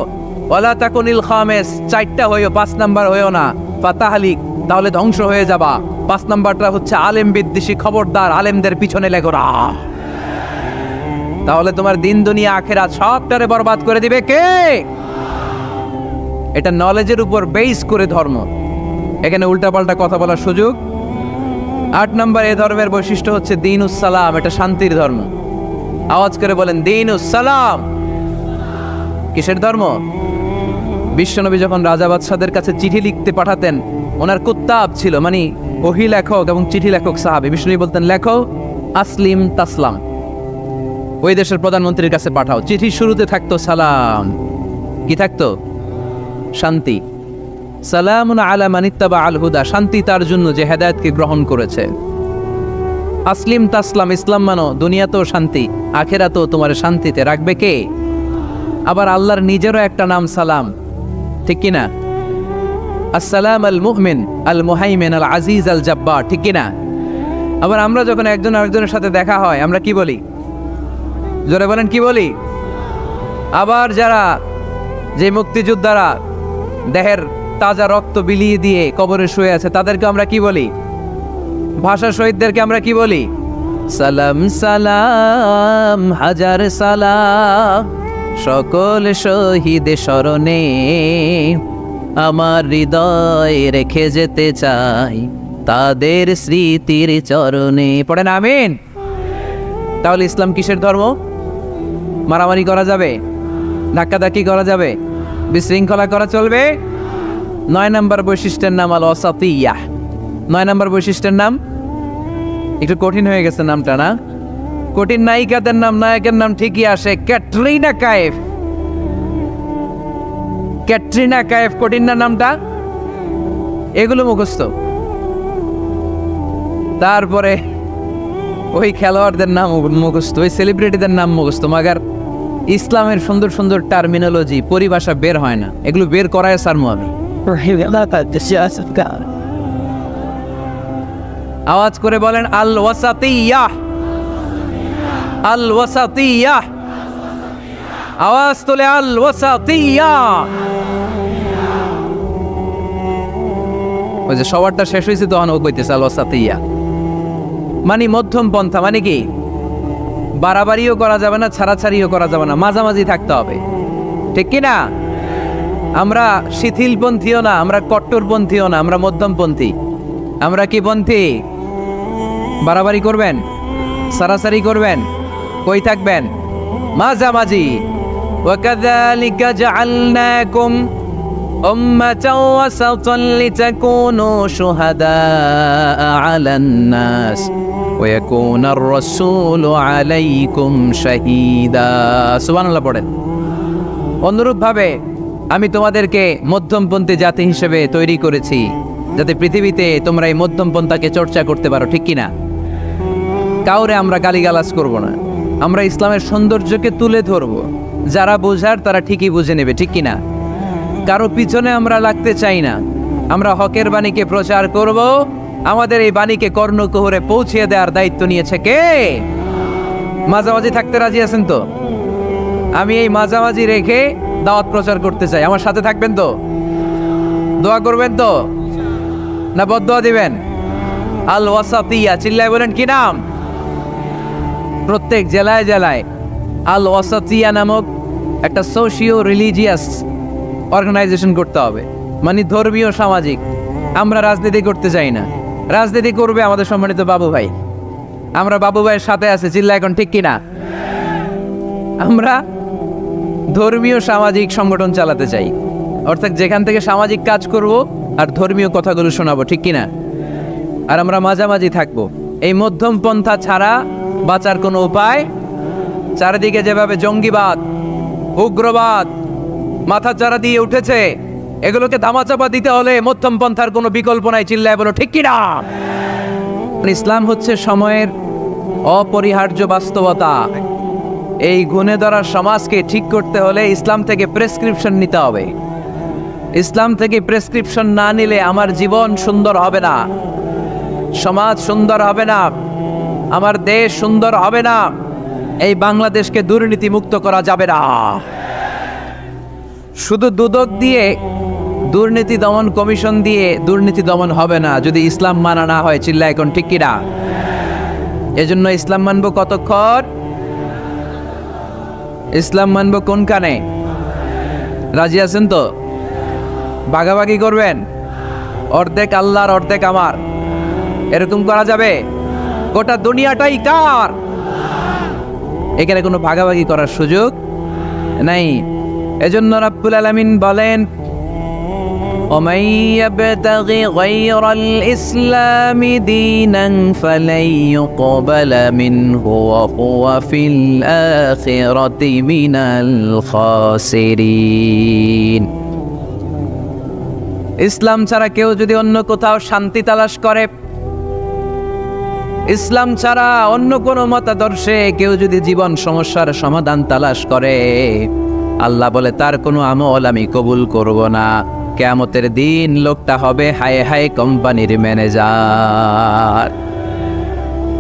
ওয়ালা তাকুনিল খামিস, 4টা হইও, 5 নাম্বার হইও না, ফাতাহলিক, তাহলে ধ্বংস হয়ে যাবা। 5 নাম্বারটা হচ্ছে আলেম বিদ্বেষী, খবরদার আলেমদের পিছনে লেগো না, তাহলে তোমার দিন দুনিয়া আখিরাত সবটারে বরবাদ করে দিবে কে? এটা নলেজের উপর বেস করে ধর্ম, এখানে উল্টাপাল্টা কথা বলার সুযোগ। 8 নাম্বার এই ধর্মের বৈশিষ্ট্য হচ্ছে দ্বীনুস সালাম, এটা শান্তির ধর্ম। আওয়াজ করে বলেন দ্বীনুস সালাম। কিসের ধর্ম? বিশ্বনবী যখন রাজা বাদশাদের কাছে চিঠি লিখতে পাঠাতেন, ওনার কুত্তাব ছিল, মানে ওহী লেখক এবং চিঠি লেখক সাহাবী। বিশ্বনবী বলতেন লেখো আসলিম তাসলাম, ওই দেশের প্রধানমন্ত্রীর কাছে পাঠাও। চিঠির শুরুতে থাকতো সালাম, কি থাকতো? শান্তি। সালামুন আলা মান ইত্তাবা আল হুদা, শান্তি তার জন্য যে হেদায়েতকে গ্রহণ করেছে। আসলিম তাসলাম, ইসলাম মানো, দুনিয়াতেও শান্তি, আখিরাতেও তোমার শান্তিতে রাখবে কে? আবার আল্লাহর নিজেরও একটা নাম সালাম, ঠিক কিনা? আসসালাম আল মুমিন আল মুহাইমিন আল আজিজ আল জাব্বার, ঠিক কিনা? আবার আমরা যখন একজন আরেকজনের সাথে দেখা হয় আমরা কি বলি? জোরে বলেন কি বলি? আবার যারা যে মুক্তিযোদ্ধারা দেহের তাজা রক্ত বিলিয়ে দিয়ে কবরে শুয়ে আছে তাদেরকে আমরা কি বলি? ভাষা শহীদদেরকে আমরা কি বলি? সালাম সালাম হাজার সালাম, সকল শহীদ স্মরণে আমার হৃদয় রেখে যেতে চাই তাদের স্মৃতির চরণে। পড়েন আমিন। তাহলে ইসলাম কিসের ধর্ম? মারামারি করা যাবে? ধাক্কাধাক্কি করা যাবে? বিশৃঙ্খলা করা চলবে? 9 নাম্বার বৈশিষ্ট্যের নাম আল ওয়াসাতিয়্যাহ। 9 নাম্বার বৈশিষ্ট্যের নাম একটু কঠিন হয়ে গেছে নামটা, না? কঠিন নায়িকাদের নাম, নায়কের নাম ঠিকই আসে, ক্যাটরিনা কাইফ। ক্যাটরিনা কাইফ, কঠিন না নামটা? এগুলো মুখস্থ। তারপরে ওই খেলোয়াড়দের নাম মুখস্থ, ওই সেলিব্রিটিদের নাম মুখস্থ, মাগার ইসলামের সুন্দর সুন্দর টার্মিনোলজি, পরিভাষা বের হয় না। এগুলো বের করায় সারমু আমি। আওয়াজ করে বলেন আল ওয়াসাতিয়্যাহ, আল ওয়াসাতিয়্যাহ। আওয়াজ তোলে আল ওয়াসাতিয়্যাহ। ওই যে সবারটা শেষ হয়েছে তখন ও কইতেছে আল ওয়াসাতিয়্যাহ, মানে মধ্যম পন্থা। মানে কি? বাড়াবাড়িও করা যাবে না, ছাড়াছাড়িও করা যাবে না, মাঝামাঝি থাকতে হবে, ঠিক কি না? আমরা শিথিলপন্থীও না, আমরা কট্টরপন্থীও না, আমরা মধ্যমপন্থী। আমরা কি পন্থী? বাড়াবাড়ি করবেন, সারাসারি করবেন, কই থাকবেন? মাঝামাঝি। ওয়াকাযালিকা জাআলনাকুম উম্মাতাও ওয়াসাতান লিতাকুনু শুহাদাআ আলান নাস ওয়া ইয়াকুনার রাসূলু আলাইকুম শাহীদা। সুবহানাল্লাহ পড়েন। অনুরূপভাবে আমি তোমাদেরকে মধ্যমপন্থী জাতি হিসেবে তৈরি করেছি, যাতে পৃথিবীতে তোমরা এই মধ্যমপন্থাকে চর্চা করতে পারো, ঠিক কিনা? কাউরে আমরা গালিগালাজ করব না, আমরা ইসলামের সৌন্দর্যকে তুলে ধরব। যারা বোঝার তারা ঠিকই বুঝে নেবে, ঠিক কিনা? কারো পিছনে আমরা লাগতে চাই না, আমরা হকের বাণীকে প্রচার করব। আমাদের এই বাণীকে কর্ণকুহরে পৌঁছিয়ে দেওয়ার দায়িত্ব নিয়েছে কে? মাঝামাঝি থাকতে রাজি আছেন তো? আমি এই মাঝামাঝি রেখে দাওয়াত প্রচার করতে চাই। আমার সাথে থাকবেন তো? দোয়া করবেন তো? না বদদোয়া দিবেন? আল ওয়াসাতিয়্যাহ, চিল্লায় বলেন কি নাম? প্রত্যেক জেলায় জেলায় আল ওয়াসাতিয়্যাহ নামক একটা সোশিও রিলিজিয়াস অর্গানাইজেশন করতে হবে, মানে ধর্মীয় সামাজিক। আমরা রাজনীতি করতে চাই না, রাজনীতি করবে আমাদের সম্মানিত বাবু ভাই। আমরা বাবু ভাইয়ের সাথে আছে, চিল্লা এখন, ঠিক কিনা? আমরা ধর্মীয় সামাজিক সংগঠন চালাতে চাই, অর্থাৎ যেখান থেকে সামাজিক কাজ করব আর ধর্মীয় কথাগুলো শোনাবো, ঠিক কিনা? আর আমরা মাঝামাঝি থাকবো। এই মধ্যম পন্থা ছাড়া বাঁচার কোনো উপায়। চারিদিকে যেভাবে জঙ্গিবাদ, উগ্রবাদ মাথাচাড়া দিয়ে উঠেছে, এগুলোকে ধামাচাপা দিতে হলে মধ্যম পন্থার কোনো বিকল্প নাই। চিল্লায় বলো ঠিক কিনা? ইসলাম হচ্ছে সময়ের অপরিহার্য বাস্তবতা। এই গুণে ধরা সমাজকে ঠিক করতে হলে ইসলাম থেকে প্রেসক্রিপশন নিতে হবে। ইসলাম থেকে প্রেসক্রিপশন না নিলে আমার জীবন সুন্দর হবে না, সমাজ সুন্দর হবে না, আমার দেশ সুন্দর হবে না, এই বাংলাদেশকে দুর্নীতি মুক্ত করা যাবে না। শুধু দুদক দিয়ে, দুর্নীতি দমন কমিশন দিয়ে দুর্নীতি দমন হবে না যদি ইসলাম মানা না হয়। চিল্লা এখন ঠিক কিনা? এজন্য ইসলাম মানবো কতক্ষণ? ইসলাম মানবো কোন কানে? রাজি আছেন তো? ভাগাভাগি করবেন, অর্ধেক আল্লাহর অর্ধেক আমার, এরকম করা যাবে? গোটা দুনিয়াটাই কার? এখানে কোনো ভাগাভাগি করার সুযোগ নাই। এজন্য রাব্বুল আলামিন বলেন, ومن يبتغ غير الإسلام دينا فلن يقبل منه وهو في الآخرة من الخاسرين। ইসলাম ছাড়া কেউ যদি অন্য কোথাও শান্তি তালাশ করে, ইসলাম ছাড়া অন্য কোনো মতাদর্শে কেউ যদি জীবন সমস্যার সমাধান তালাশ করে, আল্লাহ বলে তার কোনো আমল আমি কবুল করব না। কিয়ামতের দিন লোকটা হবে হায় হায় কোম্পানির ম্যানেজার,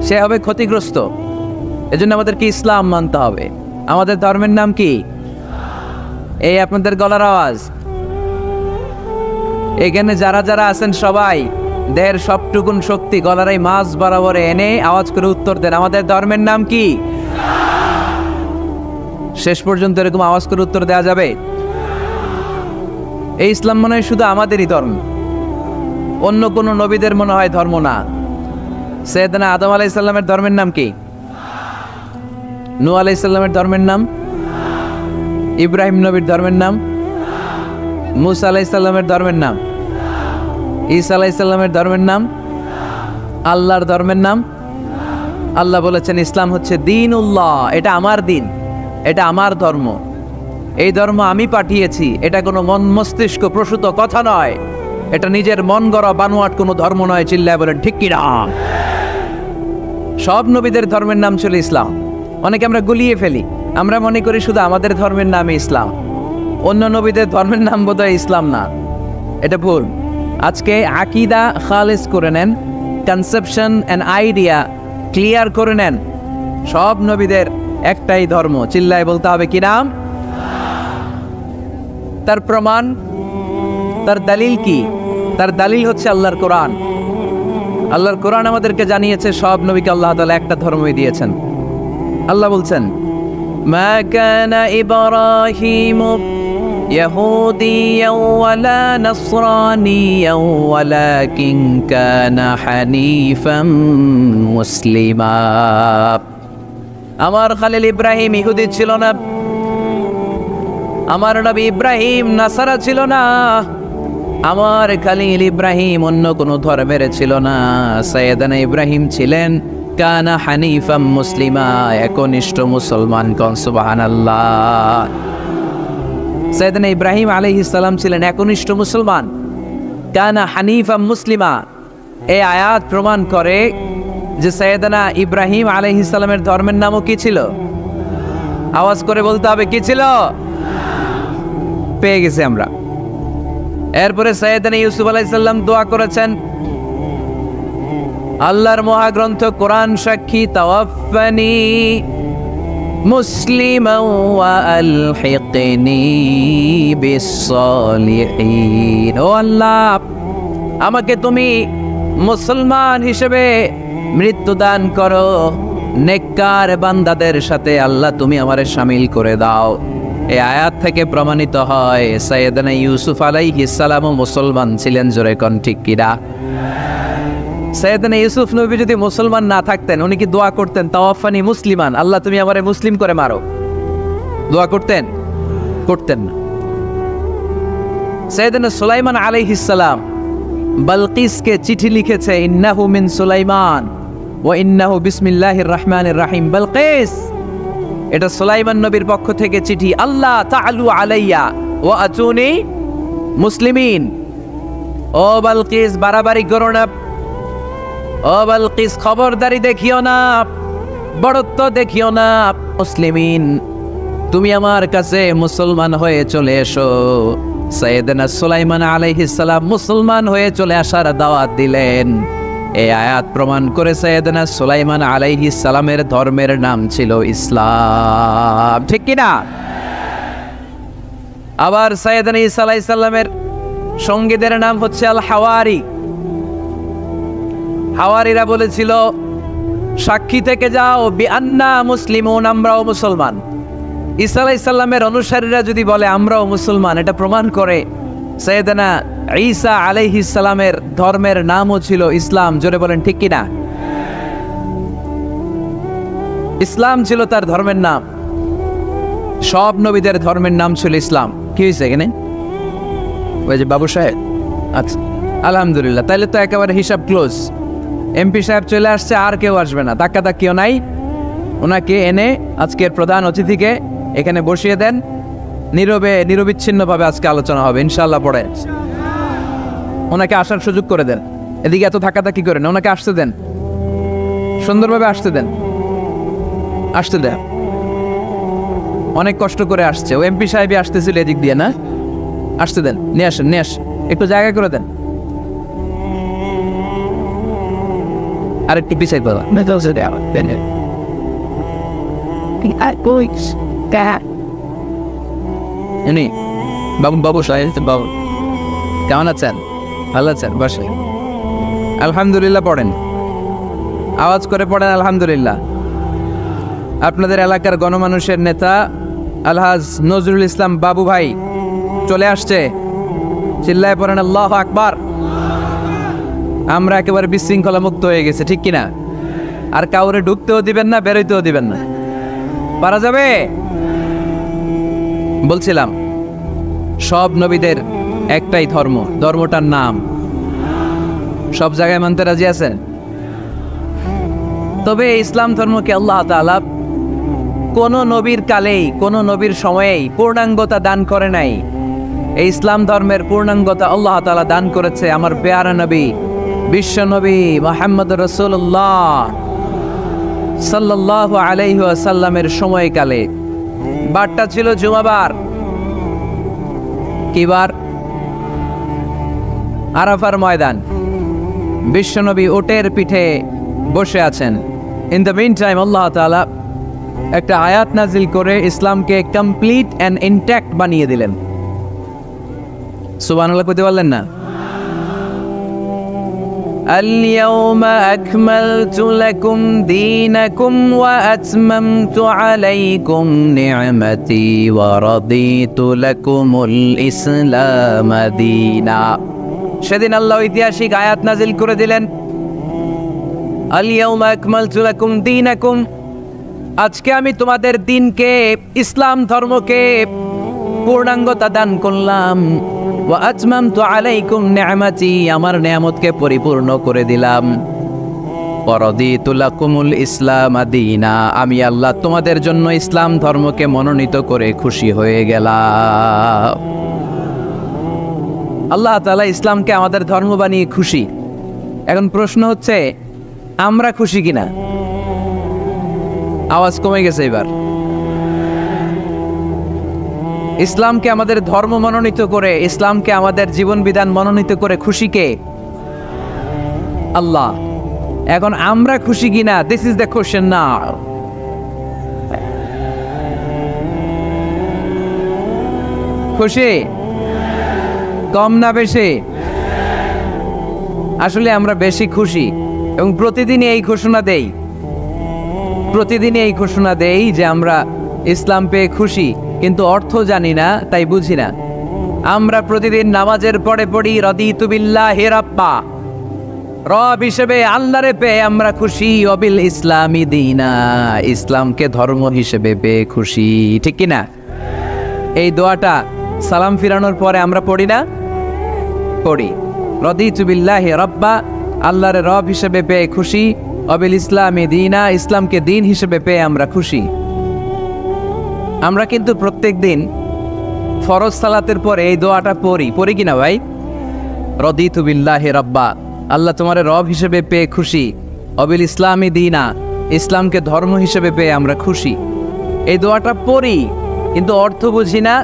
সে হবে ক্ষতিগ্রস্ত। এজন্য আমাদেরকে ইসলাম মানতে হবে। আমাদের ধর্মের নাম কি? এই আপনাদের গলার আওয়াজ। এখানে যারা যারা আছেন সবাই দেহের সবটুকুন শক্তি গলার এই মাছ বরাবর এনে আওয়াজ করে উত্তর দেন, আমাদের ধর্মের নাম কি? শেষ পর্যন্ত এরকম আওয়াজ করে উত্তর দেওয়া যাবে? এই ইসলাম মনে হয় শুধু আমাদেরই ধর্ম, অন্য কোন নবীদের মনে হয় ধর্ম না। সৈয়দনা আদম আলাইহিস সালামের ধর্মের নাম কি? নূহ আলাইহিস সালামের ধর্মের নাম? ইব্রাহিম নবীর ধর্মের নাম? মুসা আলাইহিস সালামের ধর্মের নাম? ঈসা আলাইহিস সালামের ধর্মের নাম? আল্লাহর ধর্মের নাম? আল্লাহ বলেছেন ইসলাম হচ্ছে দীনুল্লাহ, এটা আমার দিন, এটা আমার ধর্ম, এই ধর্ম আমি পাঠিয়েছি। এটা কোনো মন মস্তিষ্ক প্রসূত কথা নয়, এটা নিজের মন গড়া বানোয়াট কোনো ধর্ম নয়। চিল্লায় বলেন ঠিক কিনা? সব নবীদের ধর্মের নাম ছিল ইসলাম। অনেকে আমরা গুলিয়ে ফেলি, আমরা মনে করি শুধু আমাদের ধর্মের নামে ইসলাম, অন্য নবীদের ধর্মের নাম বোধহয় ইসলাম না। এটা ভুল। আজকে আকীদা খালিস করে নেন, কনসেপশন এন্ড আইডিয়া ক্লিয়ার করে নেন। সব নবীদের একটাই ধর্ম। চিল্লায় বলতে হবে কি নাম? তার প্রমাণ, তার দলিল কি? তার দলিল হচ্ছে আল্লাহর কোরআন। আল্লাহর কোরআন আমাদেরকে জানিয়েছে সব নবীকে আল্লাহ তাআলা একটা ধর্মই দিয়েছেন। আল্লাহ বলছেন, মা কানা ইব্রাহিম ইয়াহুদিয়াও ওয়ালা নাসরানিয়াও ওয়ালাকিন কানা হানিফাম মুসলিমা। আমার খালিল ইব্রাহিম ইহুদি ছিল না, আমার নবী ইব্রাহিম নাসারা ছিল না, আমার খালিল ইব্রাহিম অন্য কোনো ধর্মের ছিল না। সাইয়েদানা ইব্রাহিম ছিলেন কানা হানিফাম মুসলিমা, একনিষ্ঠ মুসলমান। কোন সুবহানাল্লাহ। সাইয়েদানা ইব্রাহিম আলাইহিস সালাম ছিলেন একনিষ্ঠ মুসলমান, কানা হানিফাম মুসলিমা। এই আয়াত প্রমাণ করে যে সাইয়েদানা ইব্রাহিম আলাইহিস সালামের ধর্মের নামও কি ছিল? আওয়াজ করে বলতে হবে কি ছিল? পেয়ে গেছি আমরা। এরপরে সাইয়েদানা ইউসুফ আলাইহিস সালাম দোয়া করেছেন, আল্লাহর মহাগ্রন্থ কোরআন সাক্ষী, তাওয়াফফানি মুসলিমান ওয়া আলহিকনি বিস-সালিহিন। ও আল্লাহ, আমাকে তুমি মুসলমান হিসেবে মৃত্যু দান করো, নেককার বান্দাদের সাথে আল্লাহ তুমি আমারে শামিল করে দাও। এই আয়াত থেকে প্রমাণিত হয় সাইয়েদানা ইউসুফ আলাইহিস সালামও মুসলমান ছিলেন। জোরে কোন ঠিক কিনা? সাইয়েদানা ইউসুফ নবী যদি মুসলমান না থাকতেন, উনি কি দোয়া করতেন তাওয়াফানি মুসলিমান, আল্লাহ তুমি আমারে মুসলিম করে মারো? দোয়া করতেন? করতেন না। সাইয়েদানা সুলাইমান আলাইহিস সালাম বালকিসকে চিঠি লিখেছে, ইন্নাহু মিন সুলাইমান, ওয়া ইন্নাহু বিসমিল্লাহির রহমানির রহিম বালকিস, এটা সুলাইমান নবীর পক্ষ থেকে চিঠি। আল্লাহ তাআলু আলাইয়া ওয়া আতুনি মুসলিমিন। ও বালকিস, বাড়াবাড়ি করো না। ও বালকিস, খবরদারি দেখিও না, বড়ত্ব দেখিও না। মুসলিমিন, তুমি আমার কাছে মুসলমান হয়ে চলে এসো। সাইয়েদনা সুলাইমান আলাইহিস সালাম মুসলমান হয়ে চলে আসার দাওয়াত দিলেন। এই আয়াত প্রমাণ করে সাইয়েদনা সুলাইমান আলাইহিস সালামের ধর্মের নাম ছিল ইসলাম, ঠিক কি না? আবার সাইয়েদনা ঈসা আলাইহিস সালামের সঙ্গীদের নাম হচ্ছে আল হাওয়ারি। হাওয়ারিরা বলেছিল, সাক্ষী থেকে যাও বিআন্না মুসলিমুন, আমরাও মুসলমান। ঈসা আলাইহিস সালামের অনুসারীরা যদি বলে আমরাও মুসলমান, এটা প্রমাণ করে সাইয়েদনা ঈসা আলাইহিস সালামের ধর্মের নামও ছিল ইসলাম। জোরে বলেন ঠিক কি না? ইসলাম ছিল তার ধর্মের নাম। সব নবীদের ধর্মের নাম ছিল ইসলাম। কি হয়েছে এখানে? ওই যে বাবু সাহেব, আচ্ছা আলহামদুলিল্লাহ, তাহলে তো একেবারে হিসাব ক্লোজ। এমপি সাহেব চলে আসছে, আর কেউ আসবে না, ধাক্কাধাক্কিও নাই। ওনাকে এনে আজকের প্রধান অতিথিকে এখানে বসিয়ে দেন, নীরবে নিরবিচ্ছিন্নভাবে আজকে আলোচনা হবে ইনশাআল্লাহ। পড়ে ওনাকে আসার সুযোগ করে দেন। এদিকে এত ধাক্কাধাক্কি করেন, ওনাকে আসতে দেন, সুন্দরভাবে আসতে দেন, আসতে দেন। অনেক কষ্ট করে আসছে, ও এমপি সাহেবই আসতেছিল এদিক দিয়ে, না? আসতে দেন, নিয়ে আসেন, নিয়ে আসেন, একটু জায়গা করে দেন। আর একটু পিছাই পাবা। বাবু বাবু সাহেব, বাবু কেমন আছেন? ভালো আছেন? বসে। আলহামদুলিল্লাহ পড়েন, আওয়াজ করে পড়েন আলহামদুলিল্লাহ। আপনাদের এলাকার গণমানুষের নেতা আলহাজ নজরুল ইসলাম বাবু ভাই চলে আসছে। চিল্লায় পড়েন আল্লাহু আকবার। আমরা একেবারে বিশৃঙ্খলা মুক্ত হয়ে গেছে, ঠিক কিনা? আর কাউরে ঢুকতেও দিবেন না, বেরোইতেও দিবেন না। পারা যাবে? বলছিলাম সব নবীদের একটাই ধর্ম, ধর্মটার নাম সব জায়গায় মানতে রাজি আছেন। তবে ইসলাম ধর্মকে আল্লাহ তাআলা কোন নবীর কালেই, কোন নবীর সময়েই পূর্ণাঙ্গতা দান করে নাই। এই ইসলাম ধর্মের পূর্ণাঙ্গতা আল্লাহ তাআলা দান করেছে আমার পেয়ারা নবী, বিশ্ব নবী মুহাম্মদ রাসূলুল্লাহ সাল্লাল্লাহু আলাইহি ওয়াসাল্লামের সময়কালে। বারটা ছিল জুমাবার। কি বার? আরাফার ময়দান। বিশ্বনবী উটের পিঠে বসে আছেন। ইন দ্য মিন টাইম আল্লাহ তাআলা একটা আয়াত নাজিল করে ইসলামকে কমপ্লিট অ্যান্ড ইনট্যাক্ট বানিয়ে দিলেন। সুবহানাল্লাহ কইতে পারলেন না? اليوم أكملت لكم دينكم وأتممت عليكم نعمتي ورضيت لكم الإسلام دينا। সেদিন আল্লাহ ঐতিহাসিক আয়াত নাজিল করে দিলেন, اليوم أكملت لكم دينكم, আজকে আমি তোমাদের দিনকে, ইসলাম ধর্মকে পূর্ণাঙ্গতা দান করলাম। ওয়া আতমামতু আলাইকুম নি'মাতি, আমার নিয়ামতকে পরিপূর্ণ করে দিলাম। ওয়া রাদিতু লাকুমুল ইসলাম দীনা, আমি আল্লাহ তোমাদের জন্য ইসলাম ধর্মকে মনোনীত করে খুশি হয়ে গেলাম। আল্লাহ তাআলা ইসলামকে আমাদের ধর্ম বানিয়ে খুশি। এখন প্রশ্ন হচ্ছে, আমরা খুশি কিনা? আওয়াজ কমে গেছে এবার। ইসলামকে আমাদের ধর্ম মনোনীত করে, ইসলামকে আমাদের জীবন বিধান মনোনীত করে খুশি কে? আল্লাহ। এখন আমরা খুশি কিনা? দিস ইজ দ্য কোশ্চেন নাও। খুশি? কম না বেশি? আসলে আমরা বেশি খুশি, এবং প্রতিদিনই এই ঘোষণা দেই, প্রতিদিনই এই ঘোষণা দেই যে আমরা ইসলাম পেয়ে খুশি, কিন্তু অর্থ জানি না, তাই বুঝি না। আমরা প্রতিদিন নামাজের পরে পড়ি রাদিতু বিল্লাহি রাব্বা, রব হিসেবে আল্লাহরে পেয়ে আমরা খুশি। ওয়াবিল ইসলামি দীনা, ইসলামকে ধর্ম হিসেবে পেয়ে খুশি, ঠিক কি না? এই দোয়াটা সালাম ফিরানোর পরে আমরা পড়ি না? পড়ি। রাদিতু বিল্লাহি রাব্বা, আল্লাহরে রব হিসেবে পেয়ে খুশি। অবিল ইসলামী দীনা, ইসলামকে দিন হিসেবে পেয়ে আমরা খুশি। আমরা কিন্তু প্রত্যেক দিন ফরজ সালাতের পরে এই দোয়াটা পড়ি কিনা ভাই? রদিতু বিল্লাহি রাব্বা, আল্লাহ তোমার রব হিসেবে পেয়ে খুশি। অবিল ইসলামী দীনা, ইসলামকে ধর্ম হিসেবে পেয়ে আমরা খুশি। এই দোয়াটা পড়ি কিন্তু অর্থ বুঝি না,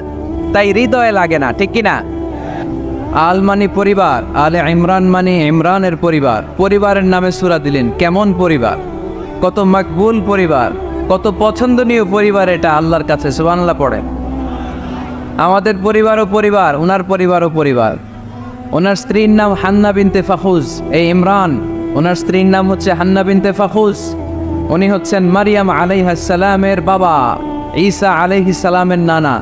তাই হৃদয়ে লাগে না, ঠিক কিনা? আল মানে পরিবার, আলে ইমরান মানে ইমরানের পরিবার। পরিবারের নামে সূরা দিলেন, কেমন পরিবার, কত মাকবুল পরিবার, কত পছন্দনীয় পরিবার এটা আল্লাহর কাছে। সুবহানাল্লাহ পড়েন। আমাদের পরিবারও পরিবার, ওনার পরিবারও পরিবার। ওনার স্ত্রীর নাম হান্না বিনতে ফাখুজ, এই ইমরান, ওনার স্ত্রীর নাম হচ্ছে হান্না বিনতে ফাখুজ। উনি হচ্ছেন মারিয়াম আলাইহিস সালামের বাবা, ঈসা আলাইহিস সালামের নানা।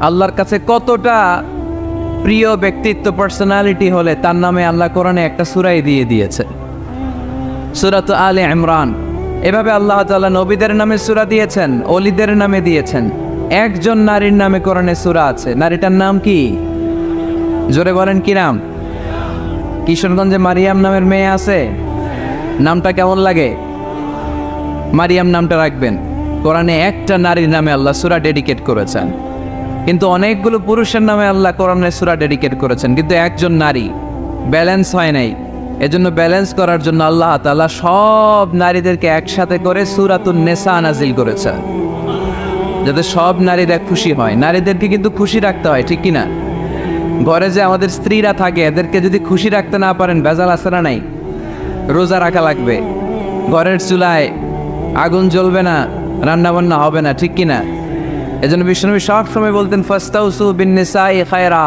আল্লাহর কাছে কতটা প্রিয় ব্যক্তিত্ব, পার্সোনালিটি হলে তার নামে আল্লাহ কোরআনে একটা সূরাই দিয়ে দিয়েছে, সূরাত আলে ইমরান। এভাবে আল্লাহ তাআলা নবীদের নামে সূরা দিয়েছেন, ওলিদের নামে দিয়েছেন। একজন নারীর নামে কোরআনে সূরা আছে, নারীটার নাম কি? জোরে বলেন, কি নাম? কিশোরগঞ্জে মারিয়াম নামের মেয়ে আছে, নামটা কেমন লাগে? মারিয়াম নামটা রাখবেন। কোরআনে একটা নারীর নামে আল্লাহ সূরা ডেডিকেট করেছেন, কিন্তু অনেকগুলো পুরুষের নামে আল্লাহ কোরআনে সূরা ডেডিকেট করেছেন, কিন্তু একজন নারী। ব্যালেন্স হয় নাই। এজন্য ব্যালেন্স করার জন্য আল্লাহ তাআলা সব নারীদেরকে একসাথে করে সূরাতুন নিসা নাজিল করেছেন, যাতে সব নারীরা খুশি হয়। নারীদেরকে কিন্তু খুশি রাখতে হয়, ঠিক কিনা? ঘরে যে আমাদের স্ত্রীরা থাকে, এদেরকে যদি খুশি রাখতে না পারেন, ভেজাল আছে না নাই? রোজা রাখা লাগবে, ঘরের চুলায় আগুন জ্বলবে না, রান্না বান্না হবে না, ঠিক কিনা? এজন্য বিশ্বনবী সব সময় বলতেন, ফাস্তাউসু বিন্নিসাই খায়রা,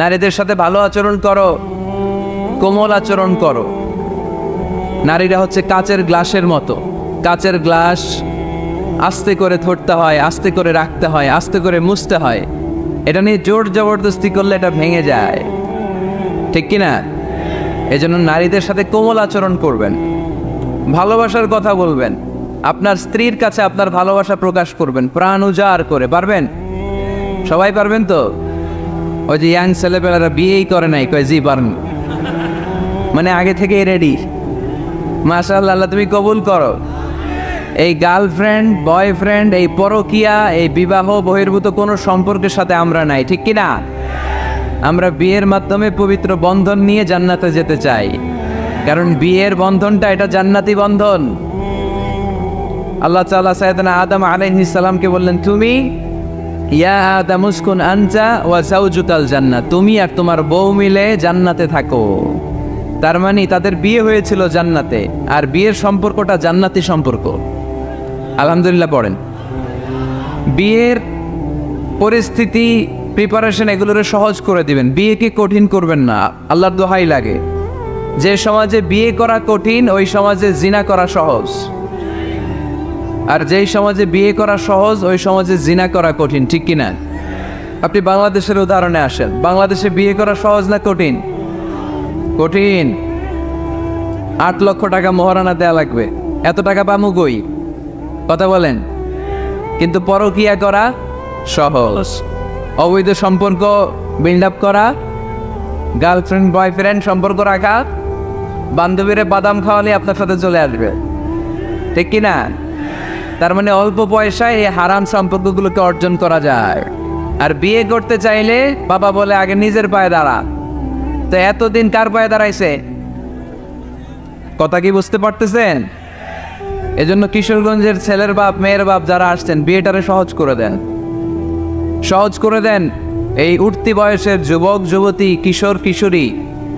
নারীদের সাথে ভালো আচরণ করো, কোমল আচরণ করো। নারীরা হচ্ছে কাচের গ্লাসের মতো। কাচের গ্লাস আস্তে করে ধরতে হয়, আস্তে করে রাখতে হয়, আস্তে করে মুছতে হয়। এটা নিয়ে জোর জবরদস্তি করলে এটা ভেঙে যায়, ঠিক কিনা? এজন্য নারীদের সাথে কোমল আচরণ করবেন, ভালোবাসার কথা বলবেন, আপনার স্ত্রীর কাছে আপনার ভালোবাসা প্রকাশ করবেন প্রাণ উজাড় করে। পারবেন? সবাই পারবেন তো? ওই যে ইয়াং ছেলেপেলেরা বিয়েই করে নাই, কয় জি পারেন, মানে আগে থেকেই রেডি। মাশাআল্লাহ, আল্লাহ তুমি কবুল করো। এই গার্লফ্রেন্ড, বয়ফ্রেন্ড, এই পরকিয়া, এই বিবাহ বহির্ভূত কোনো সম্পর্কের সাথে আমরা নাই, ঠিক কিনা? আমরা বিয়ের মাধ্যমে পবিত্র বন্ধন নিয়ে জান্নাতে যেতে চাই, কারণ বিয়ের বন্ধনটা এটা জান্নাতি বন্ধন। আল্লাহ তাআলা সাইয়েদনা আদম আলাইহিস সালামকে বললেন, তুমি ইয়া আদম উসকুন আনতা ওয়া যাওজুকাল জান্নাহ, তুমি আর তোমার বউ মিলে জান্নাতে থাকো। তার মানে তাদের বিয়ে হয়েছিল জান্নাতে, আর বিয়ের সম্পর্কটা জান্নাতি সম্পর্ক। আলহামদুলিল্লাহ পড়েন। বিয়ের পরিস্থিতি, প্রিপারেশন এগুলোরে সহজ করে দিবেন, বিয়েকে কঠিন করবেন না। আল্লাহর দোহাই লাগে, যে সমাজে বিয়ে করা কঠিন ওই সমাজে জিনা করা সহজ, আর যেই সমাজে বিয়ে করা সহজ ওই সমাজে জিনা করা কঠিন, ঠিক কিনা? আপনি বাংলাদেশের উদাহরণে আসেন, বাংলাদেশে বিয়ে করা সহজ না কঠিন? কঠিন। 8 লক্ষ টাকা মহারণা দেয়া লাগবে, এত টাকা পামু কই? কথা বলেন। কিন্তু পরকিয়া করা সহজ, অবৈধ সম্পর্ক বিল্ড আপ করা, গার্লফ্রেন্ড বয়ফ্রেন্ড সম্পর্ক রাখা, বান্ধবীরে বাদাম খাওয়ালে আপনার সাথে চলে আসবে, ঠিক কিনা? তার মানে অল্প পয়সায় এই হারাম সম্পর্কগুলোকে অর্জন করা যায়। আর বিয়ে করতে চাইলে বাবা বলে আগে নিজের পায়ে দাঁড়া। তো এতদিন কার পায়ে দাঁড়াইছে? কথা কি বুঝতে পারতেছেন? এজন্য কিশোরগঞ্জের ছেলের বাপ, মেয়ের বাপ যারা আসছেন, বিয়েটারে সহজ করে দেন, সহজ করে দেন। এই উঠতি বয়সের যুবক যুবতী, কিশোর কিশোরী,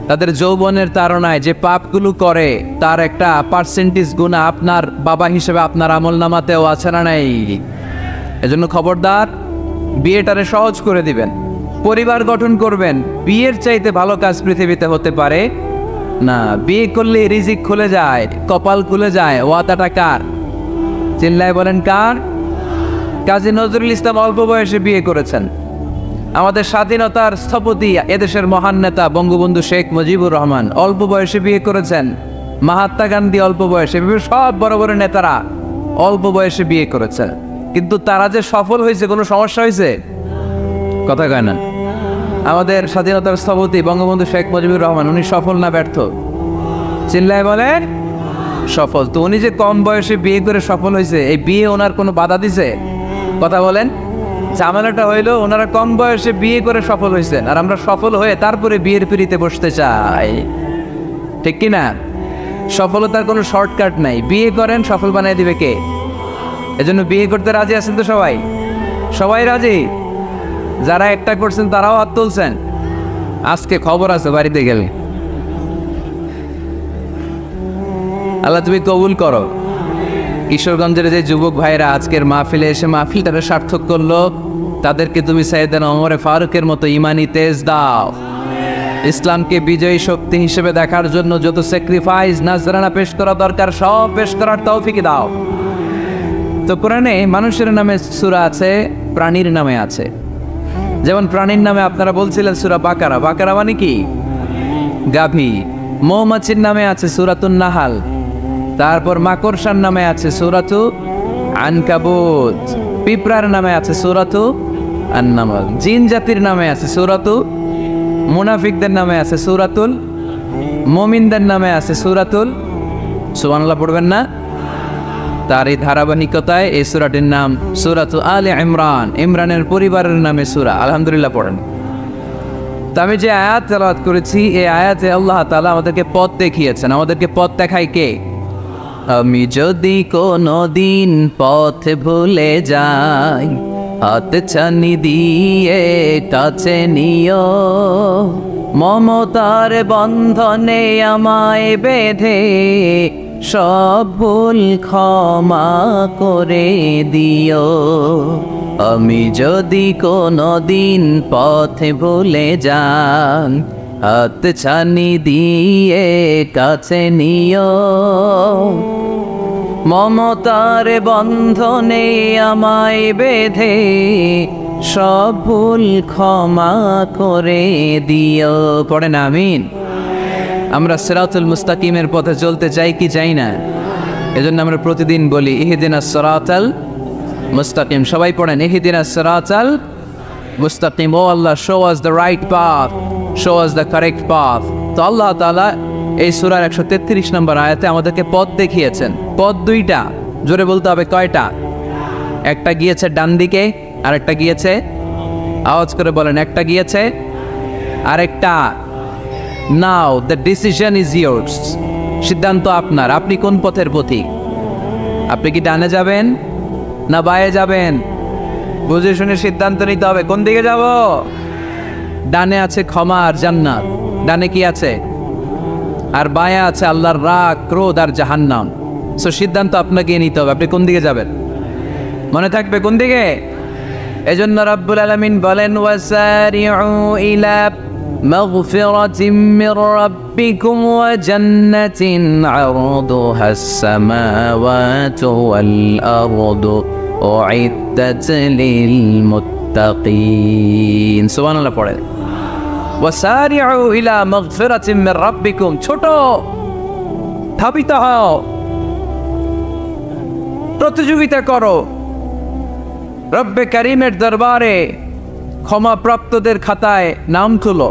তাদের যৌবনের তাড়নায় যে পাপগুলো করে তার একটা পার্সেন্টেজ গুণা আপনার বাবা হিসেবে আপনার আমলনামাতেও আছে না নাই? এজন্য খবরদার, বিয়েটারে সহজ করে দিবেন, পরিবার গঠন করবেন। বিয়ের চাইতে ভালো কাজ পৃথিবীতে হতে পারে না। বিয়ে করলে রিজিক খুলে যায়, কপাল খুলে যায়। ওয়াদাটা কার? চিল্লায় বলেন কার? কাজী নজরুল ইসলাম অল্প বয়সে বিয়ে করেছেন। আমাদের স্বাধীনতার স্থপতি, এদেশের মহান নেতা বঙ্গবন্ধু শেখ মুজিবুর রহমান অল্প বয়সে বিয়ে করেছেন। মহাত্মা গান্ধী অল্প বয়সে, সব বড় বড় নেতারা অল্প বয়সে বিয়ে করেছেন। কিন্তু তারা যে সফল হয়েছে, কোনো সমস্যা হয়েছে? কথা কয় না। আমাদের স্বাধীনতার স্থপতি বঙ্গবন্ধু শেখ মুজিবুর রহমান, উনি সফল না ব্যর্থ? চিল্লায় বলেন। সফল। তো উনি যে কম বয়সে বিয়ে করে সফল হয়েছে, এই বিয়ে ওনার কোনো বাধা দিছে? কথা বলেন। ঝামেলাটা হইলো ওনারা কম বয়সে বিয়ে করে সফল হয়েছেন, আর আমরা সফল হয়ে তারপরে বিয়ের পিড়িতে বসতে চাই, ঠিক কি না? সফলতার কোনো শর্টকাট নাই। বিয়ে করেন, সফল বানিয়ে দিবে কে? এজন্য বিয়ে করতে রাজি আছেন তো সবাই? সবাই রাজি? যারা একটা করছেন তারাও হাত তুলছেন। আজকে খবর আছে বাড়িতে গেলে। আল্লাহ তুমি কবুল করো। কিশোরগঞ্জের যে যুবক ভাইরা আজকের মাহফিলে এসে মাহফিলটাকে সার্থক করলো, তাদেরকে তুমি সাইয়েদনা ওমরে ফারুকের মতো ইমানি তেজ দাও। ইসলামকে বিজয়ী শক্তি হিসেবে দেখার জন্য যত স্যাক্রিফাইস নাজরানা পেশ করা দরকার সব পেশ করার তৌফিক দাও। তো কোরআনে মানুষের নামে সূরা আছে, প্রাণীর নামে আছে। যেমন প্রাণীর নামে আপনারা বলছিলেন সূরা বাকারা। বাকারা মানে কি? গাভী। মৌমাছির নামে আছে সূরাতুন নাহাল। তারপর মাকড়সার নামে আছে সূরাতু আনকাবুত। পিঁপড়ার নামে আছে সূরাতু আন-নামল। জিন জাতির নামে আছে সূরাতু, মুনাফিকদের নামে আছে সূরাতুল, মুমিনদের নামে আছে সূরাতুল। সুবহানাল্লাহ পড়বেন না? তার এই ধারাবাহিকতায় এই সূরাটির নাম সূরাতু আলে ইমরান। ইমরানের পরিবারের নামে সূরা। আলহামদুলিল্লাহ পড়েন। তো আমি যে আয়াত তেলাওয়াত করেছি, এই আয়াতে আল্লাহ তাআলা আমাদেরকে পথ দেখিয়েছেন। আমাদেরকে পথ দেখায় কে? আমি যদি কোনো দিন পথ ভুলে যাই, হাত ছানি দিয়ে কাছে নিও, মমতার বন্ধনে আমায় বেঁধে সব ভুল ক্ষমা করে দিও। আমি যদি কোনো দিন পথ ভুলে যাই, হাত ছানি দিয়ে কাছে নিও, মমতার বন্ধনে আমায় বেঁধে সব ভুল ক্ষমা করে দিও। পড়েন আমিন। আমরা সিরাতুল মুস্তাকিমের পথে চলতে চাই কি চাই না? এজন্য আমরা প্রতিদিন বলি ইহদিনাস সিরাতাল মুস্তাকিম। সবাই পড়েন ইহদিনাস সিরাতাল মুস্তাকিম। ও Allah, show us the right path, show us the correct path. তো আল্লাহ তাআলা এই সূরার 133 নম্বর আয়াতে আমাদেরকে পথ দেখিয়েছেন। পথ দুইটা, জোরে বলতে হবে কয়টা? একটা গিয়েছে ডান দিকে, আর একটা গিয়েছে, আওয়াজ করে বলেন, একটা গিয়েছে আরেকটা। নাও দ্য ডিসিশন ইজ ইয়ার্স। সিদ্ধান্ত আপনার। আপনি কোন পথের পথিক? আপনি কি ডানে যাবেন না বায়ে যাবেন? বুঝে শুনে সিদ্ধান্ত নিতে হবে। কোন দিকে যাব? ডানে আছে ক্ষমা আর জান্নাত। ডানে কি আছে? আর বায়ে আছে আল্লাহর রাগ, ক্রোধ আর জাহান্নাম। সো সিদ্ধান্ত আপনাকে নিতে হবে, আপনি কোন দিকে যাবেন। মনে থাকবে কোন দিকে। এজন্য রাব্বুল আলামিন বলেন ওয়াসারিউ ইলা মাগফিরাতিম মির রাব্বিকুম ওয়া জান্নাতিন আরদুহাস সামাওয়াতু ওয়াল আরদু উইদ্দাত লিল মুত্তাকিন। সুবহানাল্লাহ পড়ে। ওয়াসারিউ ইলা মাগফিরাতিম মির রাব্বিকুম। ছোট, ধাবিত হও, প্রতিযোগিতা করো রব্বে কারিমের দরবারে। ক্ষমাপ্রাপ্তদের খাতায় নাম তুলো,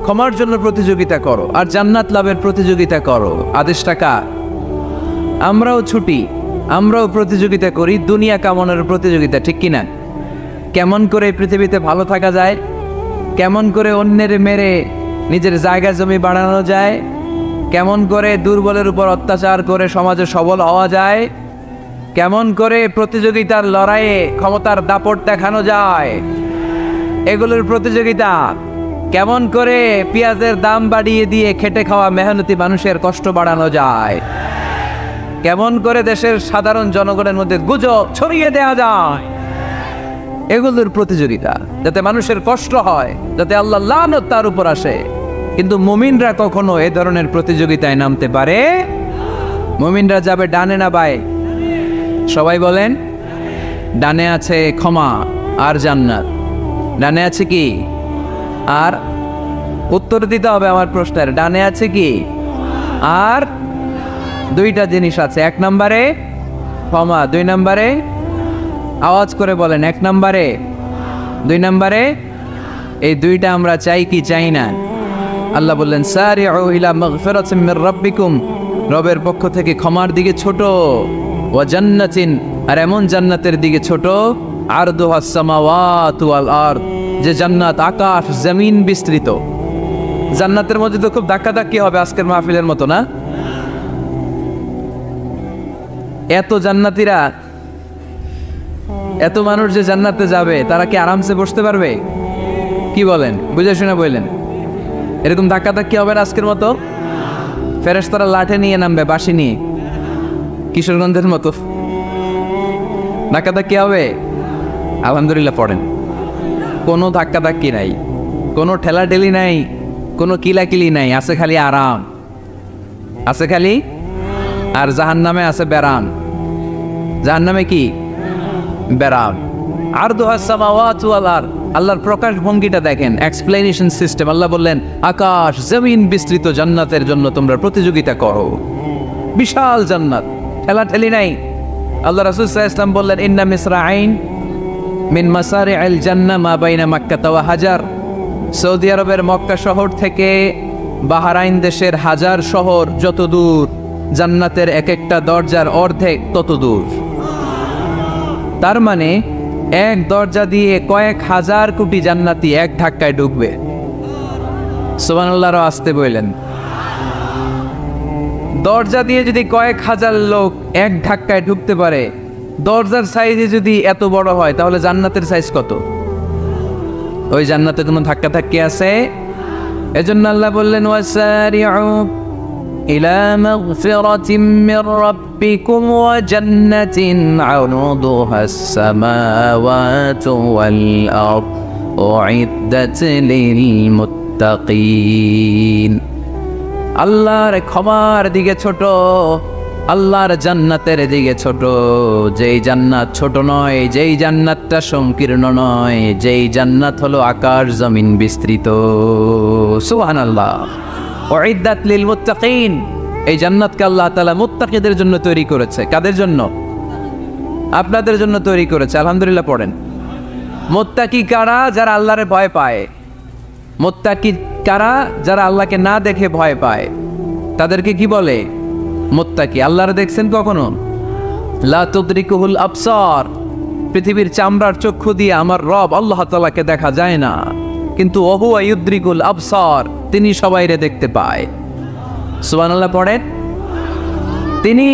ক্ষমার জন্য প্রতিযোগিতা করো, আর জান্নাত লাভের প্রতিযোগিতা করো। আদেশটা কার? আমরাও ছুটি, আমরাও প্রতিযোগিতা করি, দুনিয়া কামনার প্রতিযোগিতা, ঠিক কিনা? কেমন করে পৃথিবীতে ভালো থাকা যায়, কেমন করে অন্যের মেরে নিজের জায়গা জমি বাড়ানো যায়, কেমন করে দুর্বলের উপর অত্যাচার করে সমাজে সবল হওয়া যায়, কেমন করে প্রতিযোগিতার লড়াইয়ে ক্ষমতার দাপট দেখানো যায়, এগুলোর প্রতিযোগিতা। কেমন করে পেঁয়াজের দাম বাড়িয়ে দিয়ে খেটে খাওয়া মেহনতি মানুষের কষ্ট বাড়ানো যায়, কেমন করে দেশের সাধারণ জনগণের মধ্যে গুজব ছড়িয়ে দেওয়া যায়, এগুলোর প্রতিযোগিতা, যাতে মানুষের কষ্ট হয়, যাতে আল্লাহ লানত তার উপর আসে। কিন্তু মুমিনরা কখনো এ ধরনের প্রতিযোগিতায় নামতে পারে? মুমিনরা যাবে ডানে না বায়ে? সবাই বলেন। ডানে আছে ক্ষমা আর জান্নাত। ডানে আছে কি? আর উত্তর দিতে হবে আমার প্রশ্নের। ডানে আছে কি? আর দুইটা জিনিস আছে। এক নম্বরে ক্ষমা, দুই নম্বরে, আওয়াজ করে বলেন, এক নম্বরে, দুই নম্বরে। এই দুইটা আমরা চাই কি চাই না? আল্লাহ বললেন সারিউ ইলা মাগফিরাতিম মির রাব্বিকুম রবের পক্ষ থেকে ক্ষমার দিকে ছোট, ওয়া জান্নাতিন, আর এমন জান্নাতের দিকে ছোট, আরদুহাস সামাওয়াতু ওয়াল আরদ, যে জান্নাত আকাশ জমিন বিস্তৃত। জান্নাতের মধ্যে তো খুব ধাক্কাধাক্কি হবে আজকের মাহফিলের মতো না? এত জান্নাতীরা, এত মানুষ যে জান্নাতে যাবে, তারা কি আরামসে বসতে পারবে? কি বলেন, বুঝে শুনে বললেন? এরকম ধাক্কাধাক্কি হবে না আজকের মতো? ফেরেশতারা লাঠি নিয়ে নামবে, বাঁশি নিয়ে, কিশোরগঞ্জের মতো ধাক্কাধাক্কি হবে? আলহামদুলিল্লাহ পড়েন, কোনো ধাক্কাধাক্কি নাই, কোনো ঠেলাঠেলি নাই, কোনো কিলাকিলি নাই, আছে খালি আরাম, আছে খালি। আর জাহান্নামে আছে বেরান। জাহান্নামে কি? বেরান। আরদুহাস সামাওয়াতু ওয়াল আরদ, আল্লাহর প্রকাশ ভঙ্গিটা দেখেন, এক্সপ্লেনেশন সিস্টেম। আল্লাহ বললেন আকাশ জমিন বিস্তৃত জান্নাতের জন্য তোমরা প্রতিযোগিতা করো। বিশাল জান্নাত, ঠেলাঠেলি নাই। আল্লাহ রাসূল সাল্লাল্লাহু আলাইহি ওয়াসাল্লাম বললেন ইন্না মিসরাঈন মিন মাসারি'আল জান্নাহ মা বাইনা মাক্কা ওয়া হাজার। সৌদি আরবের মক্কা শহর থেকে বাহরাইন দেশের হাজার শহর যত দূর, জান্নাতের এক একটা দরজার অর্ধেক তত দূর। তার মানে এক দরজা দিয়ে কয়েক হাজার কোটি জান্নাতি এক ধাক্কায় ঢুকবে। সুবহানাল্লাহ, আসতে বললেন। দরজা দিয়ে যদি কয়েক হাজার লোক এক ধাক্কায় ঢুকতে পারে, দরজার সাইজে যদি এত বড় হয়, তাহলে জান্নাতের সাইজ কত? ওই জান্নাতে কোনো ধাক্কা ধাক্কি আছে? এজন্য আল্লাহ বললেন ওয়াসারিউ ইলা মাগফিরাতিম মির রাব্বিকুম ওয়া জান্নাতিন আরদুহাস সামাওয়াতু ওয়াল আরদ উইদ্দাত লিল মুত্তাকিন। আল্লাহর ক্ষমার দিকে ছোট, আল্লাহর জান্নাতের দিকে ছোট। যেই জান্নাত ছোট নয়, যেই জান্নাতটা সংকীর্ণ নয়, যেই জান্নাত হলো আকাশ জমিন বিস্তৃত। সুবহানাল্লাহ। উইদ্দাত লিল মুত্তাকিন, এই জান্নাতকে আল্লাহ তাআলা মুত্তাকিদের জন্য তৈরি করেছে। কাদের জন্য? আপনাদের জন্য তৈরি করেছে। আলহামদুলিল্লাহ পড়েন। মুত্তাকি কারা? যারা আল্লাহরে ভয় পায়। মুত্তাকি কারা? যারা আল্লাহকে না দেখে ভয় পায়। তাদেরকে কি বলে? মুত্তাকি। আল্লাহরে দেখছেন কখনো? লা তুদরিকুহুল আবসার, পৃথিবীর চামড়ার চক্ষু দিয়ে আমার রব আল্লাহ তাআলাকে দেখা যায় না, কিন্তু ওহুয়া ইউদরিকুল আবসার, তিনি সবাইরে দেখতে পায়। সুবহানাল্লাহ পড়েন। তিনি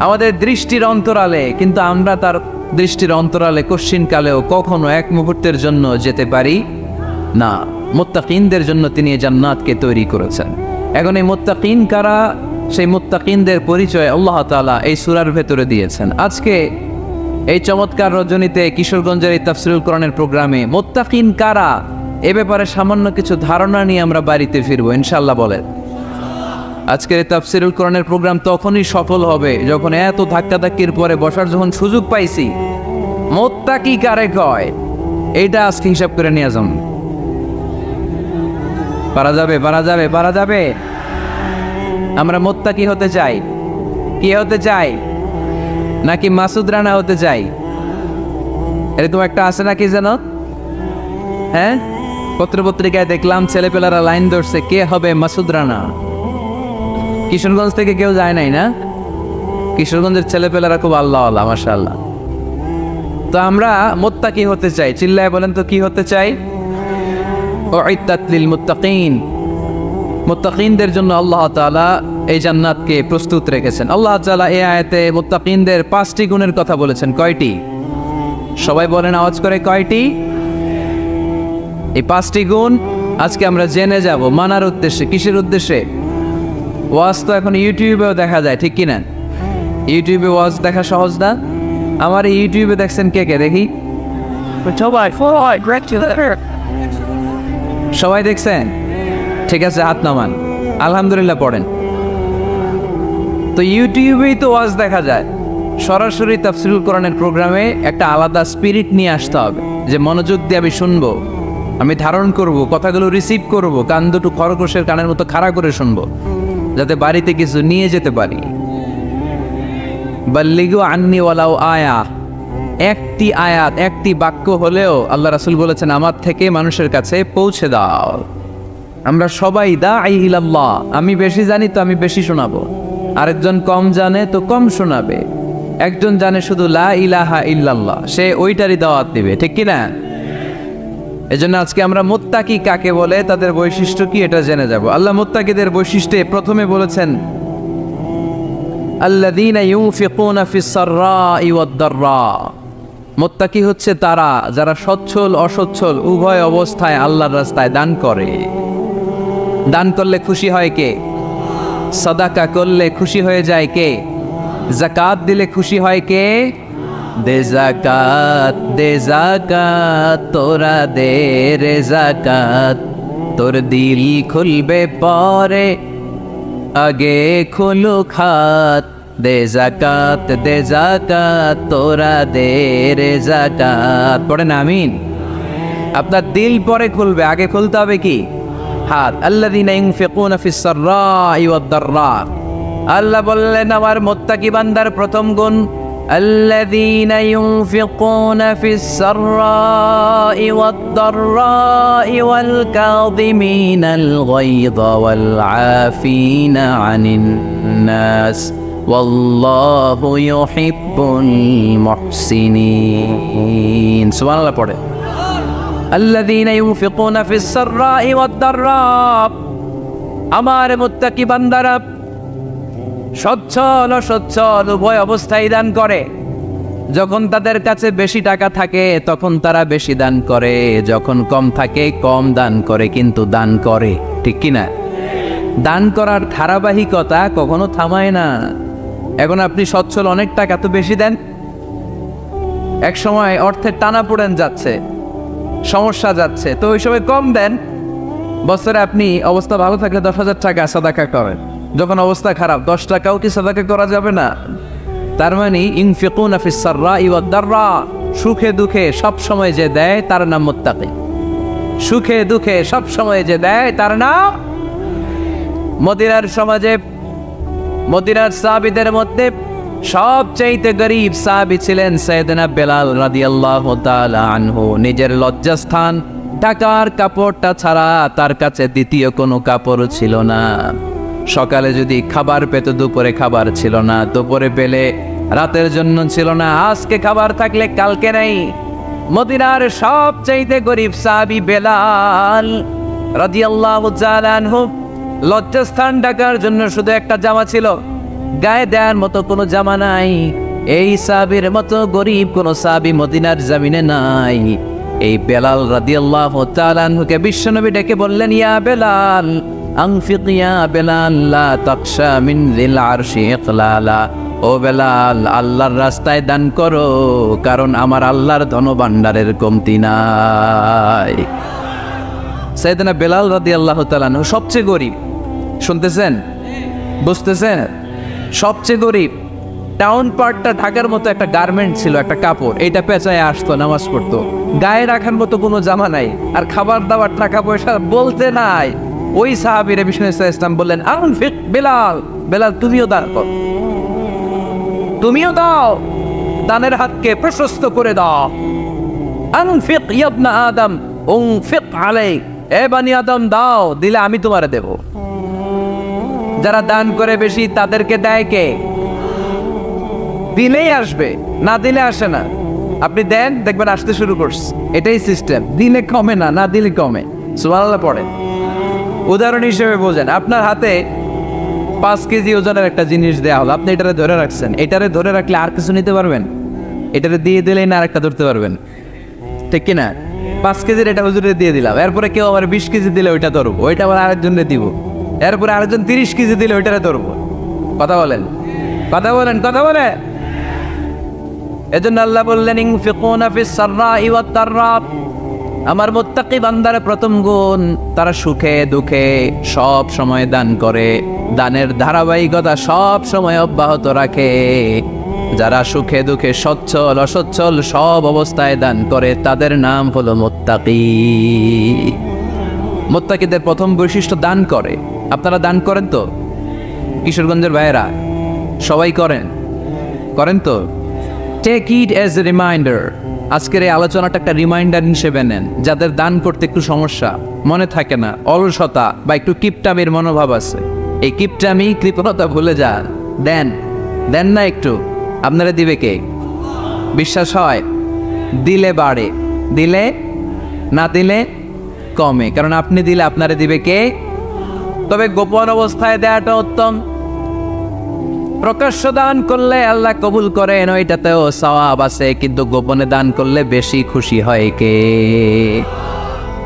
আমাদের দৃষ্টির অন্তরালে, কিন্তু আমরা তার দৃষ্টির অন্তরালে কশ্চিনকালেও কখনো এক মুহূর্তের জন্য যেতে পারি না। মুত্তাকিনদের জন্য তিনি এই জান্নাতকে তৈরি করেছেন। এখন এই মুত্তাকিন কারা? সেই মুত্তাকিনদের পরিচয় আল্লাহ তাআলা এই সূরার ভেতরে দিয়েছেন। আজকে এই চমৎকার রজনীতে কিশোরগঞ্জের এই তাফসীরুল কোরআনের প্রোগ্রামে মুত্তাকিন কারা, এ ব্যাপারে সামান্য কিছু ধারণা নিয়ে আমরা বাড়িতে ফিরবো ইনশাআল্লাহ। বলেন, আজকের এই তাফসীরুল কোরআনের প্রোগ্রাম তখনই সফল হবে যখন এত ধাক্কাধাক্কির পরে বসার যখন সুযোগ পাইছি, মুত্তাকি কারে কয় এইটা আজকে হিসাব করে নিয়ে যান। পারা যাবে? পারা যাবে? পারা যাবে? আমরা মুত্তাকি হতে চাই। কি হতে চাই? নাকি মাসুদ রানা হতে চাই? এরকম একটা আছে নাকি যেন? হ্যাঁ, পত্রপত্রিকায় দেখলাম ছেলেপেলারা লাইন ধরছে, কে হবে মাসুদ রানা। কিশোরগঞ্জ থেকে কেউ যায় নাই না? কিশোরগঞ্জের ছেলেপেলারা খুব আল্লাহ আল্লাহ, মাশাআল্লাহ। তো আমরা মুত্তাকি হতে চাই। চিল্লায় বলেন তো কি হতে চাই? উইদ্দাত লিল মুত্তাকিন, মুত্তাকিনদের জন্য আল্লাহ তাআলা এই জান্নাতকে প্রস্তুত রেখেছেন। আল্লাহ তাআলা এই আয়াতে মুত্তাকিনদের 5টি গুণের কথা বলেছেন। কয়টি? সবাই বলেন আওয়াজ করে, কয়টি? এই 5টি গুণ আজকে আমরা জেনে যাব মানার উদ্দেশ্যে। কিসের উদ্দেশ্যে? ওয়াজ তো এখন ইউটিউবেও দেখা যায়, ঠিক কিনা? ইউটিউবে ওয়াজ দেখা সহজ না? আমার ইউটিউবে দেখছেন কে কে? দেখি সবাই দেখছেন? ঠিক আছে, হাত নামান। আলহামদুলিল্লাহ পড়েন। তো ইউটিউবেই তো ওয়াজ দেখা যায়। সরাসরি তাফসীরুল কোরআনের প্রোগ্রামে একটা আলাদা স্পিরিট নিয়ে আসতে হবে, যে মনোযোগ দিয়ে আমি শুনবো, আমি ধারণ করব, কথাগুলো রিসিভ করব, কান দুটো খরগোশের কানের মতো খাড়া করে শুনবো, যাতে বাড়িতে কিছু নিয়ে যেতে পারি। বাল্লিগু আন্নি ওয়ালাউ আয়া, একটি আয়াত, একটি বাক্য হলেও আল্লাহ রাসূল বলেছেন আমার থেকে মানুষের কাছে পৌঁছে দাও। আমরা সবাই দাঈ ইলাল্লাহ, আমি বেশি জানি তো আমি বেশি শোনাবো। আরেকজন কম জানে তো কম শোনাবে, একজন জানে শুধু লা ইলাহা ইল্লাল্লাহ, সে ওইটারই দাওয়াত দিবে, ঠিক কি না? এজন্য আজকে আমরা মুত্তাকি কাকে বলে, তাদের বৈশিষ্ট্য কি, এটা জেনে যাব। আল্লাহ মুত্তাকিদের বৈশিষ্ট্যে প্রথমে বলেছেন আল্লাযীনা ইউনফিকুনা ফিস সাররাই ওয়াদ দাররা। মুত্তাকি হচ্ছে তারা যারা সচ্ছল অসচ্ছল উভয় অবস্থায় আল্লাহর রাস্তায় দান করে। দান করলে খুশি হয় কে? সাদাকা করলে খুশি হয়ে যায় কে? যাকাত দিলে খুশি হয় কে? দে যাকাত তোরা দে রে যাকাত, তোর দিল খুলবে পরে আগে খুলু খাত। দে যাকাত তোরা দে রে যাকাত। পড়েন আমিন। আপনার দিল পরে খুলবে, আগে খুলতে হবে কি? হাত। আল্লাযীনা ইউনফিকুনা ফিস সাররাই ওয়াদ দাররা। আল্লাহ বললেন আমার মুত্তাকি বান্দার প্রথম গুণ الذين ينفقون في السراء والضراء والكاظمين الغيظ والعافين عن الناس والله يحب المحسنين. سبحان الله পড়ে الذين ينفقون في السراء والضراء। আমার মুত্তাকি বান্দারা সচ্ছল অসচ্ছল উভয় অবস্থায় দান করে। যখন তাদের কাছে বেশি টাকা থাকে তখন তারা বেশি দান করে, যখন কম থাকে কম দান করে, কিন্তু দান করে, ঠিক কিনা? দান করার ধারাবাহিকতা কখনো থামায় না। এখন আপনি সচ্ছল, অনেক টাকা তো বেশি দেন, এক সময় অর্থের টানাপোড়েন যাচ্ছে, সমস্যা যাচ্ছে, তো ওই সময় কম দেন। বছরে আপনি অবস্থা ভালো থাকলে 10,000 টাকা সাদাকা করেন, যখন অবস্থা খারাপ 10 টাকাও কি সাদাকা করা যাবে না? তার মানে ইনফিকুনা ফিস সাররাই ওয়াদ দাররা, সুখে দুঃখে সব সময় যে দেয় তার নাম মুত্তাকি। সুখে দুঃখে সব সময় যে দেয় তার নাম। মদিনার সমাজে, মদিনার সাহাবীদের মধ্যে সবচাইতে গরীব সাহাবী ছিলেন সাইয়েদনা বেলাল রাদিয়াল্লাহু তাআলা আনহু। নিজের লজ্জাস্থান টাকার কাপড়টা ছাড়া তার কাছে দ্বিতীয় কোনো কাপড় ছিল না। সকালে যদি খাবার পেত, দুপুরে খাবার ছিল না, দুপুরে পেলে রাতের জন্য ছিল না, আজকে খাবার থাকলে কালকে নেই। মদিনার সবচাইতে গরীব সাহাবী বেলাল রাদিয়াল্লাহু তাআলা আনহু, লজ্জাস্থান ঢাকার জন্য শুধু একটা জামা ছিল, গায়ে দেওয়ার মতো কোনো জামা নাই। এই সাহাবীর মতো গরীব কোনো সাহাবী মদিনার জমিনে নাই। এই বেলাল রাদিয়াল্লাহু তাআলা আনহুকে বিশ্বনবী ডেকে বললেন, ইয়া বেলাল আনফিক ইয়া বেলাল লা তাকশা মিন যিল আরশি ইকলালা। ও বেলাল, আল্লাহর রাস্তায় দান করো, কারণ আমার আল্লাহর ধনভাণ্ডারের কমতি নাই। সাইয়েদনা বেলাল রাদিয়াল্লাহু তাআলা আনহু সবচেয়ে গরীব। শুনতেছেন? বুঝতেছেন? সবচেয়ে গরীব। টাউন পার্টটা ঢাকার মতো একটা গার্মেন্ট ছিল, একটা কাপড়, এইটা পেঁচায় আসতো, নামাজ পড়তো, গায়ে রাখার মতো কোনো জামা নাই, আর খাবার দাবার টাকা পয়সা বলতে নাই। ওই সাহাবীরে বিষ্ণু ইসলাম বললেন, আনফিক বেলাল, বেলাল তুমিও দান কর, তুমিও দাও, দানের হাতকে প্রশস্ত করে দাও। আনফিক ইয়া ইবনা আদম উনফিক আলাইক, এ বনি আদম দাও, দিলে আমি তোমারে দেব। যারা দান করে বেশি তাদেরকে দেয় কে? দিলেই আসবে, না দিলে আসে না। আপনি দেন, দেখবেন আসতে শুরু করছে। এটাই সিস্টেম। দিলে কমে না, না দিলে কমে। সুবহানাল্লাহ পড়ে। উদাহরণ হিসেবে বোঝেন, আপনার হাতে 5 কেজি ওজনের একটা জিনিস দেওয়া হলো, আপনি এটারে ধরে রাখছেন। এটারে ধরে রাখলে আর কিছু নিতে পারবেন? এটারে দিয়ে দিলেই না আরেকটা ধরতে পারবেন, ঠিক কিনা? 5 কেজির এটা হুজুরে দিয়ে দিলাম, এরপরে কেউ আবার 20 কেজি দিলে ওইটা ধরবো, ওইটা আবার আরেকজনে দিব, এরপরে আরেকজন 30 কেজি দিলে ওইটারে ধরবো। কথা বলেন, কথা বলেন, কথা বলে। এজন্য আল্লাহ বললেন, ইনফিকুনা ফিস সাররাই ওয়াদ দাররা। আমার মুত্তাকি বান্দার প্রথম গুণ, তারা সুখে দুঃখে সব সময় দান করে, দানের ধারাবাহিকতা সব সময় অব্যাহত রাখে। যারা সুখে দুঃখে সচ্ছল অসচ্ছল সব অবস্থায় দান করে, তাদের নাম হলো মুত্তাকি। মুত্তাকিদের প্রথম বৈশিষ্ট্য দান করে। আপনারা দান করেন তো? কিশোরগঞ্জের ভাইয়েরা সবাই করেন? করেন তো? Take it as a reminder. আজকের এই আলোচনাটা একটা রিমাইন্ডার হিসেবে নেন। যাদের দান করতে একটু সমস্যা, মনে থাকে না, অলসতা বা একটু কিপটামির মনোভাব আছে, এই কিপটামি কৃপণতা ভুলে যান। দেন দেন না একটু, আপনারা দিবে কে? বিশ্বাস হয়? দিলে বাড়ে, দিলে না দিলে কমে, কারণ আপনি দিলে আপনারে দিবে কে? তবে গোপন অবস্থায় দেওয়াটা উত্তম। প্রকাশ্য দান করলে আল্লাহ কবুল করেন, ওইটাতেও সওয়াব আছে, কিন্তু গোপনে দান করলে বেশি খুশি হয় কে?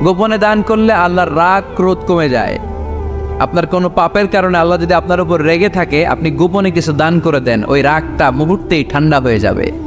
গোপনে দান করলে আল্লাহর রাগ ক্রোধ কমে যায়। আপনার কোনো পাপের কারণে আল্লাহ যদি আপনার উপর রেগে থাকে, আপনি গোপনে কিছু দান করে দেন, ওই রাগটা মুহূর্তেই ঠান্ডা হয়ে যাবে।